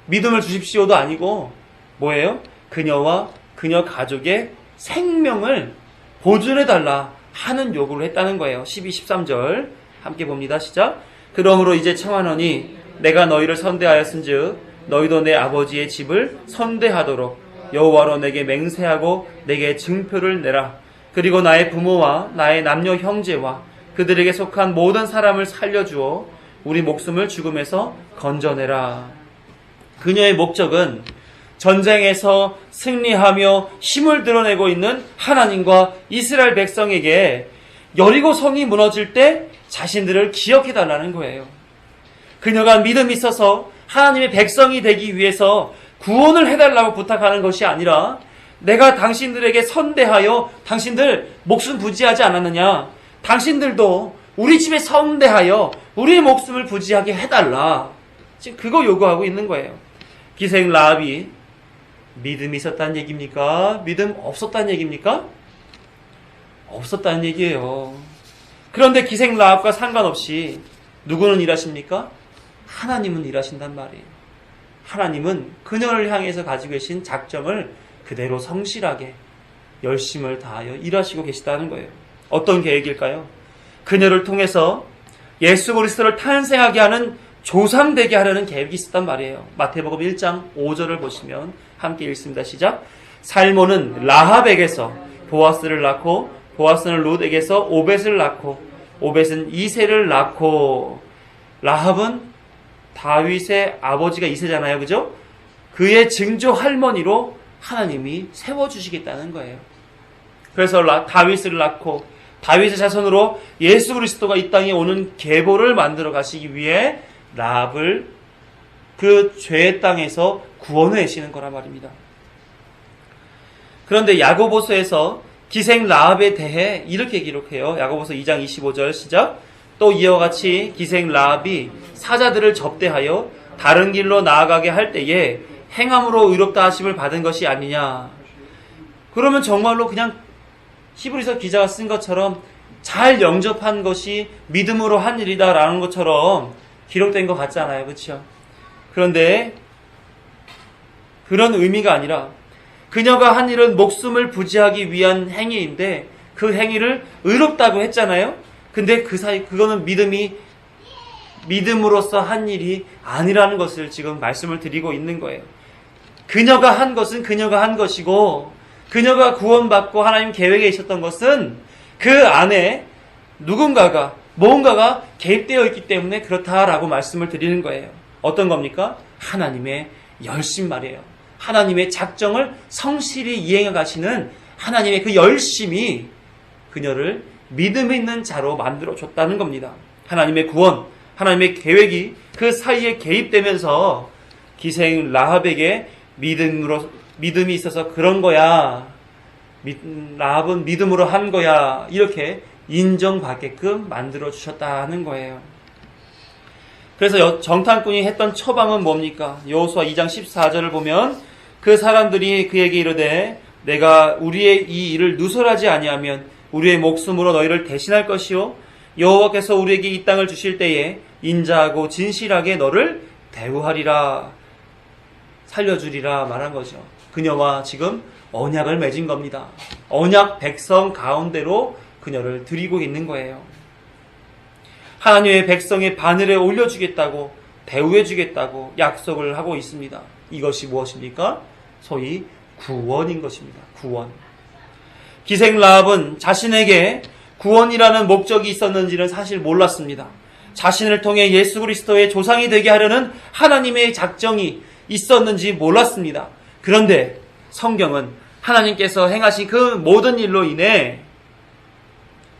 믿음을 주십시오도 아니고 뭐예요? 그녀와 그녀 가족의 생명을 보존해달라 하는 요구를 했다는 거예요. 12, 13절 함께 봅니다. 시작. 그러므로 이제 청하노니 내가 너희를 선대하였은즉 너희도 내 아버지의 집을 선대하도록 여호와로 내게 맹세하고 내게 증표를 내라. 그리고 나의 부모와 나의 남녀 형제와 그들에게 속한 모든 사람을 살려주어 우리 목숨을 죽음에서 건져내라. 그녀의 목적은 전쟁에서 승리하며 힘을 드러내고 있는 하나님과 이스라엘 백성에게 여리고 성이 무너질 때 자신들을 기억해달라는 거예요. 그녀가 믿음이 있어서 하나님의 백성이 되기 위해서 구원을 해달라고 부탁하는 것이 아니라 내가 당신들에게 선대하여 당신들 목숨 부지하지 않았느냐. 당신들도 우리 집에 선대하여 우리의 목숨을 부지하게 해달라. 지금 그거 요구하고 있는 거예요. 기생 라합이 믿음이 있었다는 얘기입니까? 믿음 없었다는 얘기입니까? 없었다는 얘기예요. 그런데 기생 라합과 상관없이 누구는 일하십니까? 하나님은 일하신단 말이에요. 하나님은 그녀를 향해서 가지고 계신 작정을 그대로 성실하게 열심을 다하여 일하시고 계시다는 거예요. 어떤 계획일까요? 그녀를 통해서 예수 그리스도를 탄생하게 하는 조상 되게 하려는 계획이 있었단 말이에요. 마태복음 1장 5절을 보시면 함께 읽습니다. 시작. 살몬은 라합에게서 보아스를 낳고 보아스는 룻에게서 오벳을 낳고 오벳은 이새를 낳고. 라합은 다윗의 아버지가 이새잖아요. 그죠? 그의 증조 할머니로 하나님이 세워주시겠다는 거예요. 그래서 다윗을 낳고 다윗의 자손으로 예수 그리스도가 이 땅에 오는 계보를 만들어 가시기 위해 라합을 그 죄의 땅에서 구원하시는 거란 말입니다. 그런데 야고보서에서 기생 라합에 대해 이렇게 기록해요. 야고보서 2장 25절 시작. 또 이와 같이 기생 라합이 사자들을 접대하여 다른 길로 나아가게 할 때에 행함으로 의롭다 하심을 받은 것이 아니냐. 그러면 정말로 그냥 히브리서 기자가 쓴 것처럼 잘 영접한 것이 믿음으로 한 일이다라는 것처럼 기록된 것 같잖아요. 그렇죠? 그런데 그런 의미가 아니라 그녀가 한 일은 목숨을 부지하기 위한 행위인데 그 행위를 의롭다고 했잖아요. 근데 그 사이 그거는 믿음이 믿음으로써 한 일이 아니라는 것을 지금 말씀을 드리고 있는 거예요. 그녀가 한 것은 그녀가 한 것이고, 그녀가 구원받고 하나님 계획에 있었던 것은 그 안에 누군가가, 뭔가가 개입되어 있기 때문에 그렇다라고 말씀을 드리는 거예요. 어떤 겁니까? 하나님의 열심 말이에요. 하나님의 작정을 성실히 이행해 가시는 하나님의 그 열심이 그녀를 믿음 있는 자로 만들어 줬다는 겁니다. 하나님의 구원, 하나님의 계획이 그 사이에 개입되면서 기생 라합에게 믿음이 있어서 그런 거야. 라합은 믿음으로 한 거야. 이렇게 인정받게끔 만들어 주셨다는 거예요. 그래서 정탐꾼이 했던 처방은 뭡니까? 여호수아 2장 14절을 보면 그 사람들이 그에게 이르되 내가 우리의 이 일을 누설하지 아니하면 우리의 목숨으로 너희를 대신할 것이요 여호와께서 우리에게 이 땅을 주실 때에 인자하고 진실하게 너를 대우하리라, 살려주리라 말한 거죠. 그녀와 지금 언약을 맺은 겁니다. 언약 백성 가운데로 그녀를 드리고 있는 거예요. 하나님의 백성의 바늘에 올려주겠다고, 대우해주겠다고 약속을 하고 있습니다. 이것이 무엇입니까? 소위 구원인 것입니다. 구원. 기생 라합은 자신에게 구원이라는 목적이 있었는지는 사실 몰랐습니다. 자신을 통해 예수 그리스도의 조상이 되게 하려는 하나님의 작정이 있었는지 몰랐습니다. 그런데 성경은 하나님께서 행하신 그 모든 일로 인해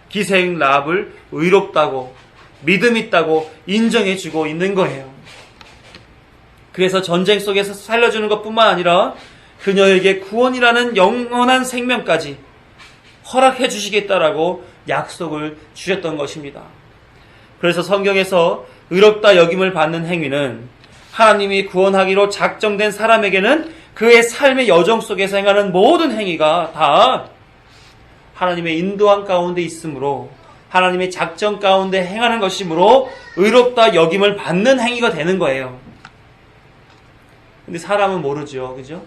기생 라합을 의롭다고, 믿음 있다고 인정해주고 있는 거예요. 그래서 전쟁 속에서 살려주는 것뿐만 아니라 그녀에게 구원이라는 영원한 생명까지 허락해 주시겠다라고 약속을 주셨던 것입니다. 그래서 성경에서 의롭다 여김을 받는 행위는 하나님이 구원하기로 작정된 사람에게는 그의 삶의 여정 속에서 행하는 모든 행위가 다 하나님의 인도함 가운데 있으므로, 하나님의 작정 가운데 행하는 것이므로 의롭다 여김을 받는 행위가 되는 거예요. 근데 사람은 모르죠. 그죠?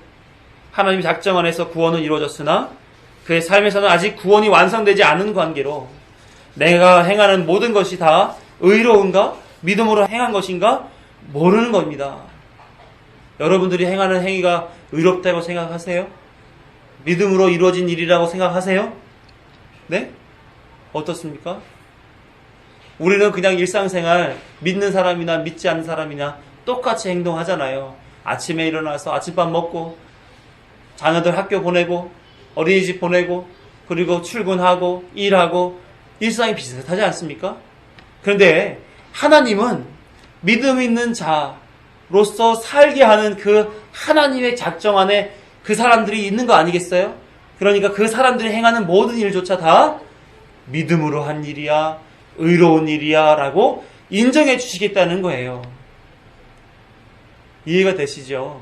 하나님 작정 안에서 구원은 이루어졌으나 그의 삶에서는 아직 구원이 완성되지 않은 관계로 내가 행하는 모든 것이 다 의로운가? 믿음으로 행한 것인가? 모르는 겁니다. 여러분들이 행하는 행위가 의롭다고 생각하세요? 믿음으로 이루어진 일이라고 생각하세요? 네? 어떻습니까? 우리는 그냥 일상생활 믿는 사람이나 믿지 않는 사람이나 똑같이 행동하잖아요. 아침에 일어나서 아침밥 먹고 자녀들 학교 보내고 어린이집 보내고 그리고 출근하고 일하고 일상이 비슷하지 않습니까? 그런데 하나님은 믿음 있는 자로서 살게 하는 그 하나님의 작정 안에 그 사람들이 있는 거 아니겠어요? 그러니까 그 사람들이 행하는 모든 일조차 다 믿음으로 한 일이야, 의로운 일이야 라고 인정해 주시겠다는 거예요. 이해가 되시죠?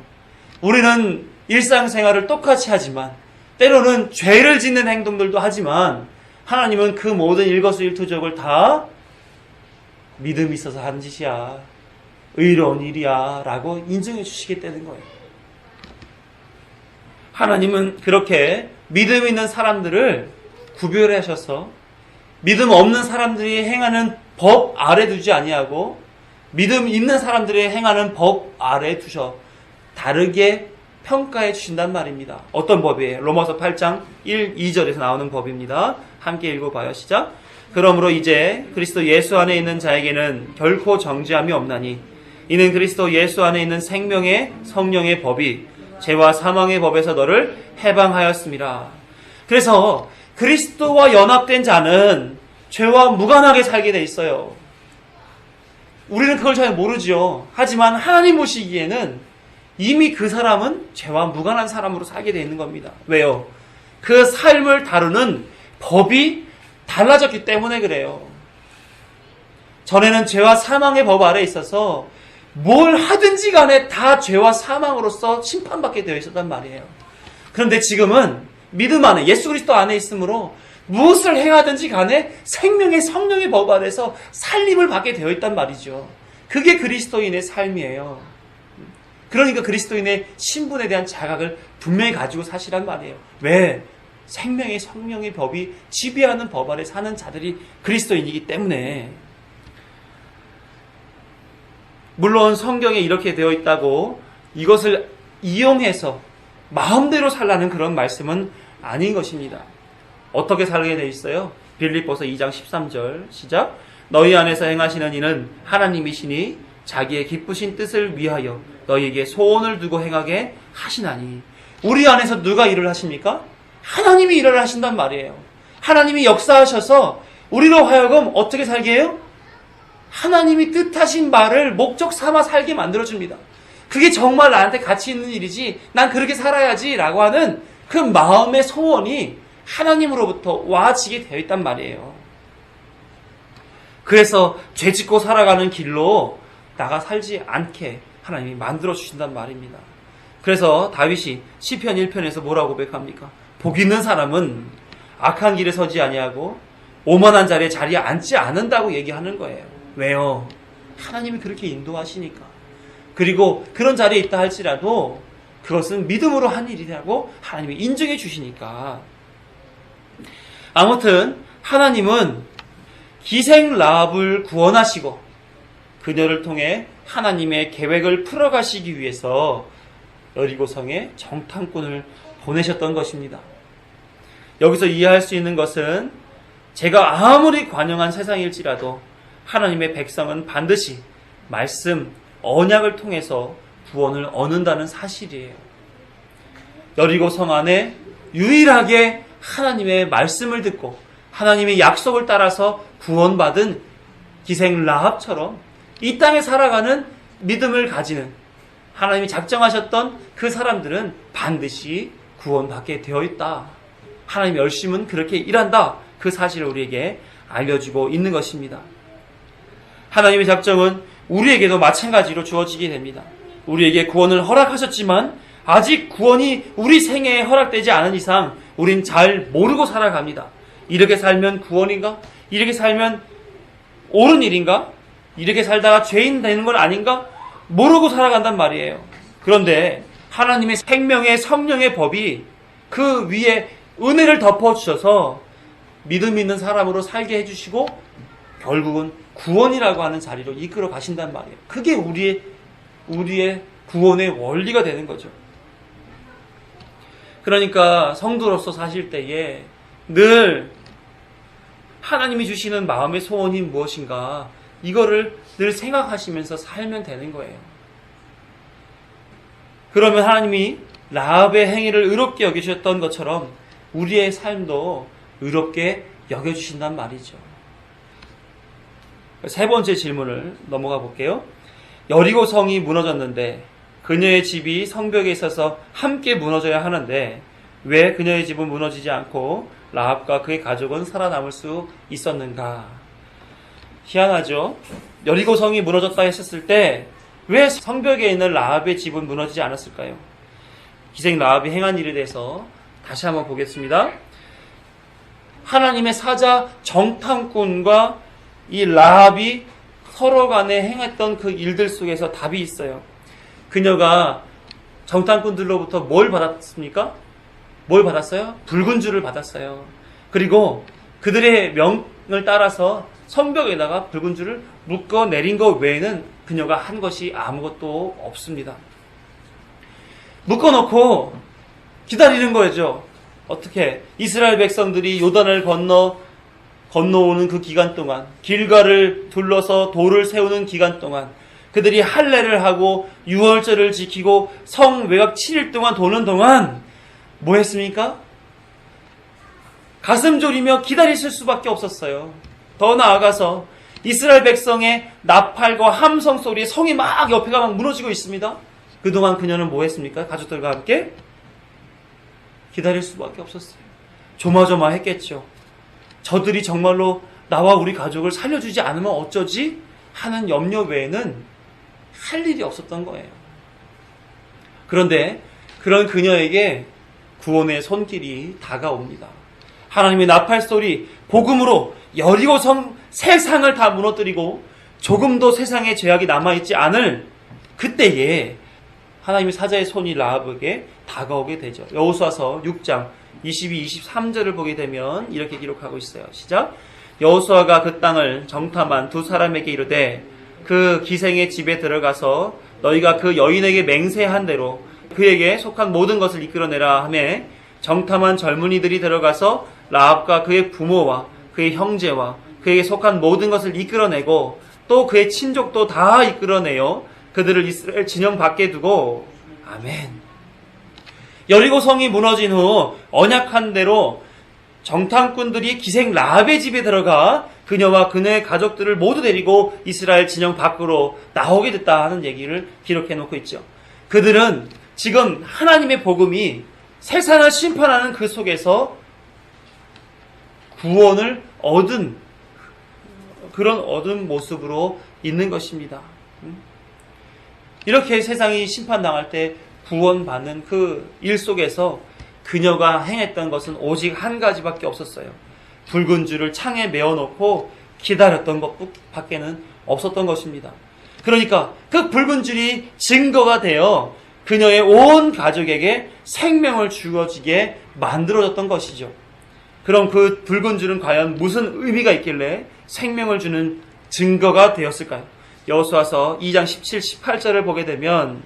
우리는 일상생활을 똑같이 하지만 때로는 죄를 짓는 행동들도 하지만 하나님은 그 모든 일거수일투족을 다 믿음이 있어서 하는 짓이야, 의로운 일이야 라고 인정해 주시겠다는 거예요. 하나님은 그렇게 믿음 있는 사람들을 구별하셔서 믿음 없는 사람들이 행하는 법 아래 두지 아니하고 믿음 있는 사람들이 행하는 법 아래 두셔 다르게 평가해 주신단 말입니다. 어떤 법이에요? 로마서 8장 1, 2절에서 나오는 법입니다. 함께 읽어봐요. 시작. 그러므로 이제 그리스도 예수 안에 있는 자에게는 결코 정죄함이 없나니 이는 그리스도 예수 안에 있는 생명의 성령의 법이 죄와 사망의 법에서 너를 해방하였습니다. 그래서 그리스도와 연합된 자는 죄와 무관하게 살게 돼 있어요. 우리는 그걸 잘 모르죠. 하지만 하나님 보시기에는 이미 그 사람은 죄와 무관한 사람으로 살게 돼 있는 겁니다. 왜요? 그 삶을 다루는 법이 달라졌기 때문에 그래요. 전에는 죄와 사망의 법 아래 있어서 뭘 하든지 간에 다 죄와 사망으로서 심판받게 되어 있었단 말이에요. 그런데 지금은 믿음 안에, 예수 그리스도 안에 있으므로 무엇을 행하든지 간에 생명의 성령의 법 아래서 살림을 받게 되어 있단 말이죠. 그게 그리스도인의 삶이에요. 그러니까 그리스도인의 신분에 대한 자각을 분명히 가지고 사시란 말이에요. 왜? 생명의 성령의 법이 지배하는 법 아래 사는 자들이 그리스도인이기 때문에. 물론 성경에 이렇게 되어 있다고 이것을 이용해서 마음대로 살라는 그런 말씀은 아닌 것입니다. 어떻게 살게 되어 있어요? 빌립보서 2장 13절 시작. 너희 안에서 행하시는 이는 하나님이시니 자기의 기쁘신 뜻을 위하여 너희에게 소원을 두고 행하게 하시나니. 우리 안에서 누가 일을 하십니까? 하나님이 일을 하신단 말이에요. 하나님이 역사하셔서 우리로 하여금 어떻게 살게 해요? 하나님이 뜻하신 말을 목적 삼아 살게 만들어줍니다. 그게 정말 나한테 가치 있는 일이지, 난 그렇게 살아야지 라고 하는 그 마음의 소원이 하나님으로부터 와지게 되어 있단 말이에요. 그래서 죄 짓고 살아가는 길로 나가 살지 않게 하나님이 만들어주신단 말입니다. 그래서 다윗이 시편 1편에서 뭐라고 고백합니까? 복 있는 사람은 악한 길에 서지 아니하고 오만한 자리에 앉지 않는다고 얘기하는 거예요. 왜요? 하나님이 그렇게 인도하시니까. 그리고 그런 자리에 있다 할지라도 그것은 믿음으로 한 일이라고 하나님이 인정해 주시니까. 아무튼 하나님은 기생 라합을 구원하시고 그녀를 통해 하나님의 계획을 풀어가시기 위해서 여리고성에 정탐꾼을 보내셨던 것입니다. 여기서 이해할 수 있는 것은 제가 아무리 관영한 세상일지라도 하나님의 백성은 반드시 말씀, 언약을 통해서 구원을 얻는다는 사실이에요. 여리고성 안에 유일하게 하나님의 말씀을 듣고 하나님의 약속을 따라서 구원받은 기생 라합처럼 이 땅에 살아가는 믿음을 가지는 하나님이 작정하셨던 그 사람들은 반드시 구원받게 되어 있다. 하나님의 열심은 그렇게 일한다. 그 사실을 우리에게 알려주고 있는 것입니다. 하나님의 작정은 우리에게도 마찬가지로 주어지게 됩니다. 우리에게 구원을 허락하셨지만 아직 구원이 우리 생애에 허락되지 않은 이상 우린 잘 모르고 살아갑니다. 이렇게 살면 구원인가? 이렇게 살면 옳은 일인가? 이렇게 살다가 죄인 되는 건 아닌가? 모르고 살아간단 말이에요. 그런데 하나님의 생명의 성령의 법이 그 위에 은혜를 덮어주셔서 믿음 있는 사람으로 살게 해주시고 결국은 구원이라고 하는 자리로 이끌어 가신단 말이에요. 그게 우리의 구원의 원리가 되는 거죠. 그러니까 성도로서 사실 때에 늘 하나님이 주시는 마음의 소원이 무엇인가 이거를 늘 생각하시면서 살면 되는 거예요. 그러면 하나님이 라합의 행위를 의롭게 여기셨던 것처럼 우리의 삶도 의롭게 여겨주신단 말이죠. 세 번째 질문을 넘어가 볼게요. 여리고성이 무너졌는데 그녀의 집이 성벽에 있어서 함께 무너져야 하는데 왜 그녀의 집은 무너지지 않고 라합과 그의 가족은 살아남을 수 있었는가? 희한하죠? 여리고성이 무너졌다 했었을 때 왜 성벽에 있는 라합의 집은 무너지지 않았을까요? 기생 라합이 행한 일에 대해서 다시 한번 보겠습니다. 하나님의 사자 정탐꾼과 이 라합이 서로 간에 행했던 그 일들 속에서 답이 있어요. 그녀가 정탐꾼들로부터 뭘 받았습니까? 뭘 받았어요? 붉은 줄을 받았어요. 그리고 그들의 명을 따라서 성벽에다가 붉은 줄을 묶어 내린 것 외에는 그녀가 한 것이 아무것도 없습니다. 묶어놓고 기다리는 거죠. 어떻게? 이스라엘 백성들이 요단을 건너오는 그 기간 동안, 길가를 둘러서 돌을 세우는 기간 동안, 그들이 할례를 하고 유월절을 지키고 성 외곽 7일 동안 도는 동안 뭐 했습니까? 가슴 졸이며 기다리실 수밖에 없었어요. 더 나아가서 이스라엘 백성의 나팔과 함성 소리에 성이 막 옆에가 막 무너지고 있습니다. 그동안 그녀는 뭐 했습니까? 가족들과 함께 기다릴 수밖에 없었어요. 조마조마했겠죠. 저들이 정말로 나와 우리 가족을 살려주지 않으면 어쩌지? 하는 염려 외에는 할 일이 없었던 거예요. 그런데 그런 그녀에게 구원의 손길이 다가옵니다. 하나님의 나팔 소리, 복음으로 여리고성 세상을 다 무너뜨리고 조금도 세상에 죄악이 남아있지 않을 그때에 하나님의 사자의 손이 라합에게 다가오게 되죠. 여호수아서 6장 22, 23절을 보게 되면 이렇게 기록하고 있어요. 시작. 여호수아가 그 땅을 정탐한 두 사람에게 이르되 그 기생의 집에 들어가서 너희가 그 여인에게 맹세한 대로 그에게 속한 모든 것을 이끌어내라 하며 정탐한 젊은이들이 들어가서 라합과 그의 부모와 그의 형제와 그에게 속한 모든 것을 이끌어내고 또 그의 친족도 다 이끌어내어 그들을 이스라엘 진영 밖에 두고 아멘. 여리고 성이 무너진 후 언약한 대로 정탐꾼들이 기생 라합의 집에 들어가 그녀와 그녀의 가족들을 모두 데리고 이스라엘 진영 밖으로 나오게 됐다 하는 얘기를 기록해 놓고 있죠. 그들은 지금 하나님의 복음이 세상을 심판하는 그 속에서 구원을 얻은 모습으로 있는 것입니다. 이렇게 세상이 심판당할 때 구원받는 그 일 속에서 그녀가 행했던 것은 오직 한 가지밖에 없었어요. 붉은 줄을 창에 메어놓고 기다렸던 것밖에는 없었던 것입니다. 그러니까 그 붉은 줄이 증거가 되어 그녀의 온 가족에게 생명을 주어지게 만들어졌던 것이죠. 그럼 그 붉은 줄은 과연 무슨 의미가 있길래 생명을 주는 증거가 되었을까요? 여호수아서 2장 17, 18절을 보게 되면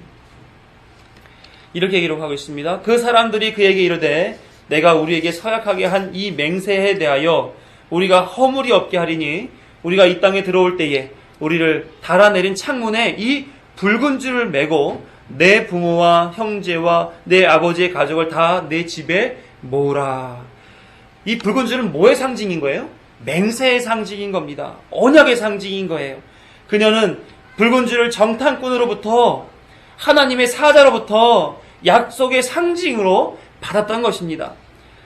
이렇게 기록하고 있습니다. 그 사람들이 그에게 이르되 내가 우리에게 서약하게 한 이 맹세에 대하여 우리가 허물이 없게 하리니 우리가 이 땅에 들어올 때에 우리를 달아내린 창문에 이 붉은 줄을 메고 내 부모와 형제와 내 아버지의 가족을 다 내 집에 모으라. 이 붉은 줄은 뭐의 상징인 거예요? 맹세의 상징인 겁니다. 언약의 상징인 거예요. 그녀는 붉은 줄을 정탐꾼으로부터 하나님의 사자로부터 약속의 상징으로 받았던 것입니다.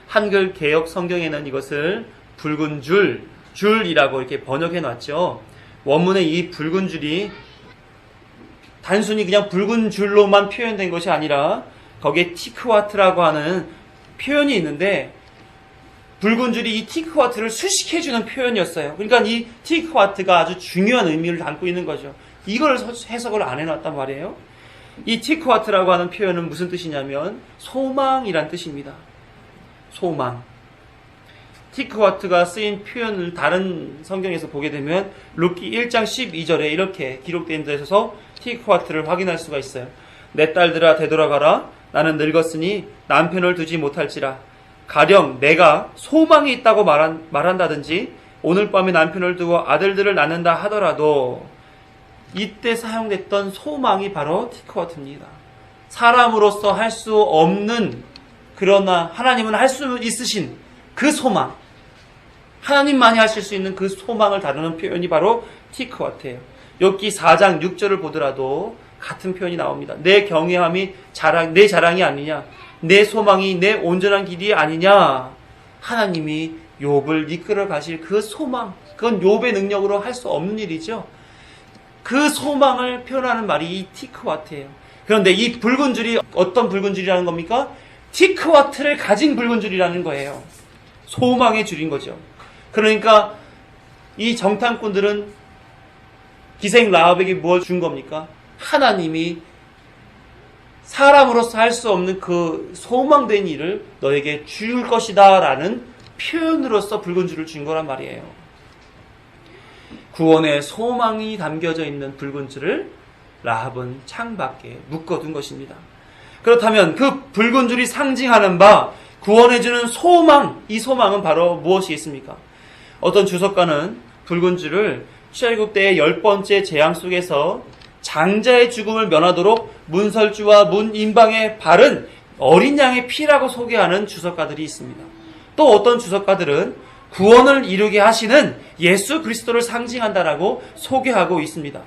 한글 개역 성경에는 이것을 붉은 줄이라고 이렇게 번역해 놨죠. 원문에 이 붉은 줄이 단순히 그냥 붉은 줄로만 표현된 것이 아니라 거기에 티크와트라고 하는 표현이 있는데 붉은 줄이 이 티크와트를 수식해주는 표현이었어요. 그러니까 이 티크와트가 아주 중요한 의미를 담고 있는 거죠. 이걸 해석을 안 해놨단 말이에요. 이 티크와트라고 하는 표현은 무슨 뜻이냐면 소망이란 뜻입니다. 소망. 티크와트가 쓰인 표현을 다른 성경에서 보게 되면 룻기 1장 12절에 이렇게 기록된 데서 티크와트를 확인할 수가 있어요. 내 딸들아 되돌아가라. 나는 늙었으니 남편을 두지 못할지라. 가령 내가 소망이 있다고 말한다든지 오늘 밤에 남편을 두고 아들들을 낳는다 하더라도 이때 사용됐던 소망이 바로 티크와트입니다. 사람으로서 할 수 없는 그러나 하나님은 할 수 있으신 그 소망, 하나님만이 하실 수 있는 그 소망을 다루는 표현이 바로 티크와트예요. 욥기 4장 6절을 보더라도 같은 표현이 나옵니다. 내 경외함이 내 자랑이 아니냐, 내 소망이 내 온전한 길이 아니냐. 하나님이 욥을 이끌어 가실 그 소망, 그건 욥의 능력으로 할 수 없는 일이죠. 그 소망을 표현하는 말이 이 티크와트예요. 그런데 이 붉은 줄이 어떤 붉은 줄이라는 겁니까? 티크와트를 가진 붉은 줄이라는 거예요. 소망의 줄인 거죠. 그러니까 이 정탐꾼들은 기생 라합에게 뭘 준 겁니까? 하나님이 사람으로서 할 수 없는 그 소망된 일을 너에게 줄 것이다 라는 표현으로서 붉은 줄을 준 거란 말이에요. 구원의 소망이 담겨져 있는 붉은 줄을 라합은 창밖에 묶어둔 것입니다. 그렇다면 그 붉은 줄이 상징하는 바 구원해주는 소망, 이 소망은 바로 무엇이겠습니까? 어떤 주석가는 붉은 줄을 출애굽 때의 10번째 재앙 속에서 장자의 죽음을 면하도록 문설주와 문인방에 바른 어린 양의 피라고 소개하는 주석가들이 있습니다. 또 어떤 주석가들은 구원을 이루게 하시는 예수 그리스도를 상징한다라고 소개하고 있습니다.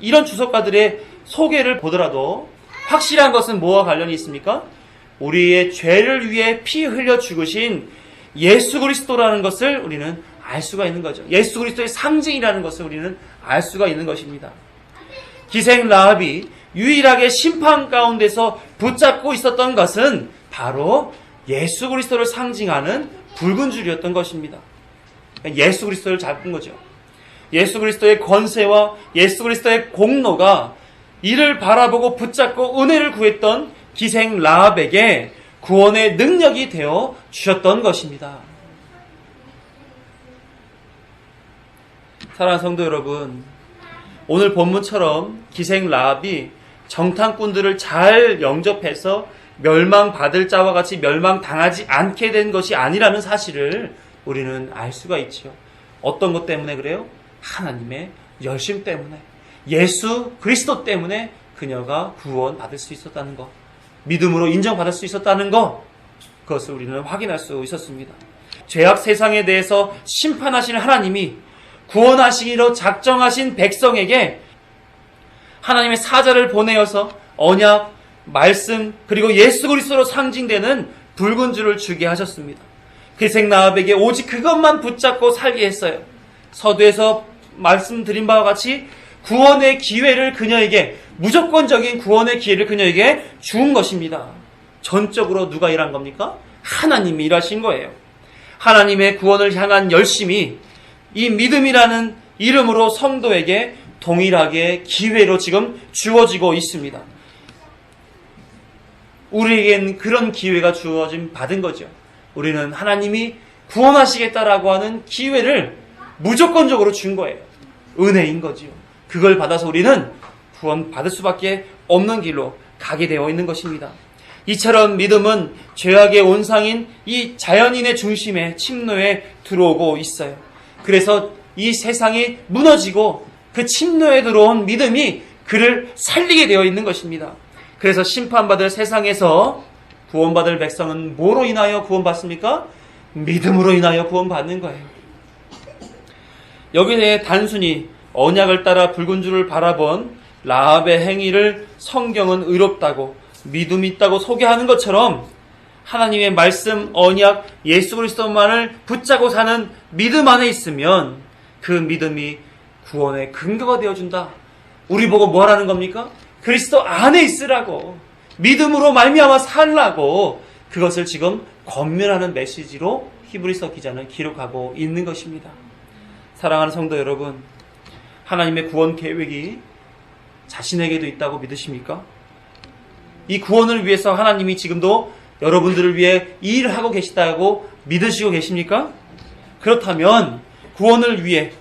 이런 주석가들의 소개를 보더라도 확실한 것은 뭐와 관련이 있습니까? 우리의 죄를 위해 피 흘려 죽으신 예수 그리스도라는 것을 우리는 알 수가 있는 거죠. 예수 그리스도의 상징이라는 것을 우리는 알 수가 있는 것입니다. 기생 라합이 유일하게 심판 가운데서 붙잡고 있었던 것은 바로 예수 그리스도를 상징하는 붉은 줄이었던 것입니다. 예수 그리스도를 잡은 거죠. 예수 그리스도의 권세와 예수 그리스도의 공로가 이를 바라보고 붙잡고 은혜를 구했던 기생 라합에게 구원의 능력이 되어 주셨던 것입니다. 사랑하는 성도 여러분, 오늘 본문처럼 기생 라합이 정탐꾼들을 잘 영접해서 멸망받을 자와 같이 멸망당하지 않게 된 것이 아니라는 사실을 우리는 알 수가 있죠. 어떤 것 때문에 그래요? 하나님의 열심 때문에, 예수 그리스도 때문에 그녀가 구원받을 수 있었다는 것, 믿음으로 인정받을 수 있었다는 것, 그것을 우리는 확인할 수 있었습니다. 죄악 세상에 대해서 심판하시는 하나님이 구원하시기로 작정하신 백성에게 하나님의 사자를 보내어서 언약, 말씀, 그리고 예수 그리스도로 상징되는 붉은 줄을 주게 하셨습니다. 기생 라합에게 오직 그것만 붙잡고 살게 했어요. 서두에서 말씀드린 바와 같이 구원의 기회를 그녀에게, 무조건적인 구원의 기회를 그녀에게 준 것입니다. 전적으로 누가 일한 겁니까? 하나님이 일하신 거예요. 하나님의 구원을 향한 열심이 이 믿음이라는 이름으로 성도에게 동일하게 기회로 지금 주어지고 있습니다. 우리에겐 그런 기회가 주어진 받은 거죠. 우리는 하나님이 구원하시겠다라고 하는 기회를 무조건적으로 준 거예요. 은혜인 거지요. 그걸 받아서 우리는 구원받을 수밖에 없는 길로 가게 되어 있는 것입니다. 이처럼 믿음은 죄악의 온상인 이 자연인의 중심에 침노에 들어오고 있어요. 그래서 이 세상이 무너지고 그 침노에 들어온 믿음이 그를 살리게 되어 있는 것입니다. 그래서 심판받을 세상에서 구원받을 백성은 뭐로 인하여 구원받습니까? 믿음으로 인하여 구원받는 거예요. 여기에 단순히 언약을 따라 붉은 줄을 바라본 라합의 행위를 성경은 의롭다고, 믿음이 있다고 소개하는 것처럼 하나님의 말씀, 언약, 예수 그리스도만을 붙잡고 사는 믿음 안에 있으면 그 믿음이 구원의 근거가 되어준다. 우리 보고 뭐 하라는 겁니까? 그리스도 안에 있으라고, 믿음으로 말미암아 살라고, 그것을 지금 권면하는 메시지로 히브리서 기자는 기록하고 있는 것입니다. 사랑하는 성도 여러분, 하나님의 구원 계획이 자신에게도 있다고 믿으십니까? 이 구원을 위해서 하나님이 지금도 여러분들을 위해 일하고 계시다고 믿으시고 계십니까? 그렇다면 구원을 위해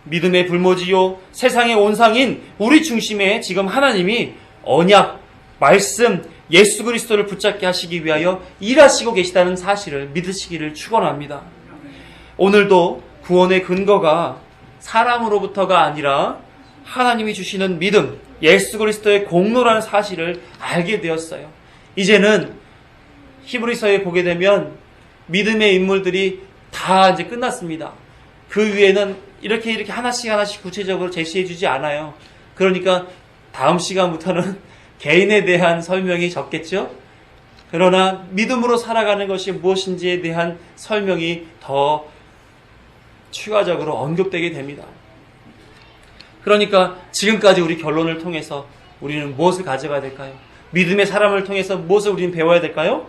믿음의 불모지요 세상의 온상인 우리 중심에 지금 하나님이 언약, 말씀, 예수 그리스도를 붙잡게 하시기 위하여 일하시고 계시다는 사실을 믿으시기를 축원합니다. 오늘도 구원의 근거가 사람으로부터가 아니라 하나님이 주시는 믿음, 예수 그리스도의 공로라는 사실을 알게 되었어요. 이제는 히브리서에 보게 되면 믿음의 인물들이 다 이제 끝났습니다. 그 위에는 이렇게 하나씩 구체적으로 제시해 주지 않아요. 그러니까 다음 시간부터는 개인에 대한 설명이 적겠죠? 그러나 믿음으로 살아가는 것이 무엇인지에 대한 설명이 더 추가적으로 언급되게 됩니다. 그러니까 지금까지 우리 결론을 통해서 우리는 무엇을 가져가야 될까요? 믿음의 사람을 통해서 무엇을 우리는 배워야 될까요?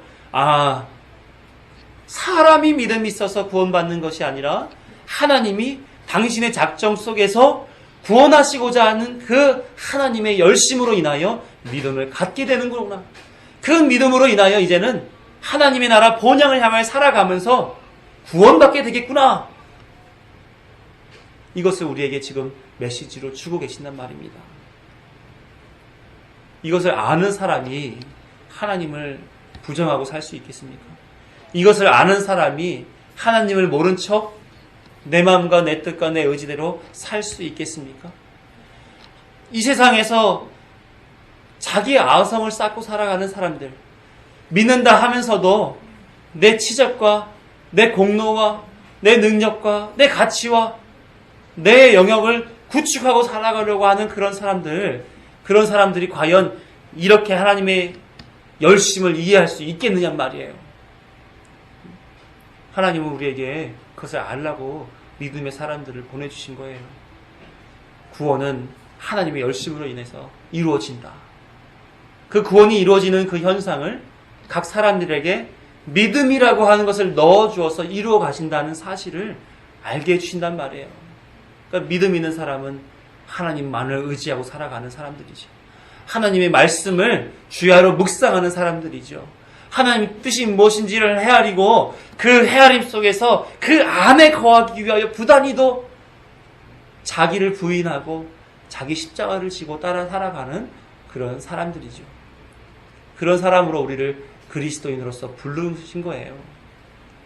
사람이 믿음이 있어서 구원받는 것이 아니라 하나님이 당신의 작정 속에서 구원하시고자 하는 그 하나님의 열심으로 인하여 믿음을 갖게 되는구나. 그 믿음으로 인하여 이제는 하나님의 나라 본향을 향하여 살아가면서 구원받게 되겠구나. 이것을 우리에게 지금 메시지로 주고 계신단 말입니다. 이것을 아는 사람이 하나님을 부정하고 살 수 있겠습니까? 이것을 아는 사람이 하나님을 모른 척 내 마음과 내 뜻과 내 의지대로 살 수 있겠습니까? 이 세상에서 자기의 아성을 쌓고 살아가는 사람들, 믿는다 하면서도 내 치적과 내 공로와 내 능력과 내 가치와 내 영역을 구축하고 살아가려고 하는 그런 사람들이 과연 이렇게 하나님의 열심을 이해할 수 있겠느냐 말이에요. 하나님은 우리에게 그것을 알라고 믿음의 사람들을 보내주신 거예요. 구원은 하나님의 열심으로 인해서 이루어진다. 그 구원이 이루어지는 그 현상을 각 사람들에게 믿음이라고 하는 것을 넣어주어서 이루어 가신다는 사실을 알게 해주신단 말이에요. 그러니까 믿음 있는 사람은 하나님만을 의지하고 살아가는 사람들이죠. 하나님의 말씀을 주야로 묵상하는 사람들이죠. 하나님 뜻이 무엇인지를 헤아리고 그 헤아림 속에서 그 안에 거하기 위하여 부단히도 자기를 부인하고 자기 십자가를 지고 따라 살아가는 그런 사람들이죠. 그런 사람으로 우리를 그리스도인으로서 부르신 거예요.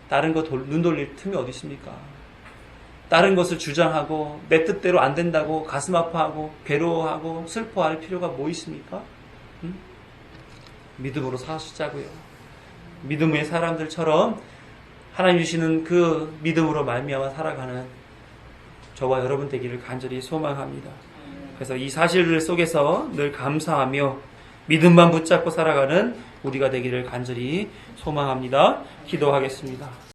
다른 거 눈 돌릴 틈이 어디 있습니까? 다른 것을 주장하고 내 뜻대로 안 된다고 가슴 아파하고 괴로워하고 슬퍼할 필요가 뭐 있습니까? 응? 믿음으로 사시자고요. 믿음의 사람들처럼 하나님 주시는 그 믿음으로 말미암아 살아가는 저와 여러분 되기를 간절히 소망합니다. 그래서 이 사실들 속에서 늘 감사하며 믿음만 붙잡고 살아가는 우리가 되기를 간절히 소망합니다. 기도하겠습니다.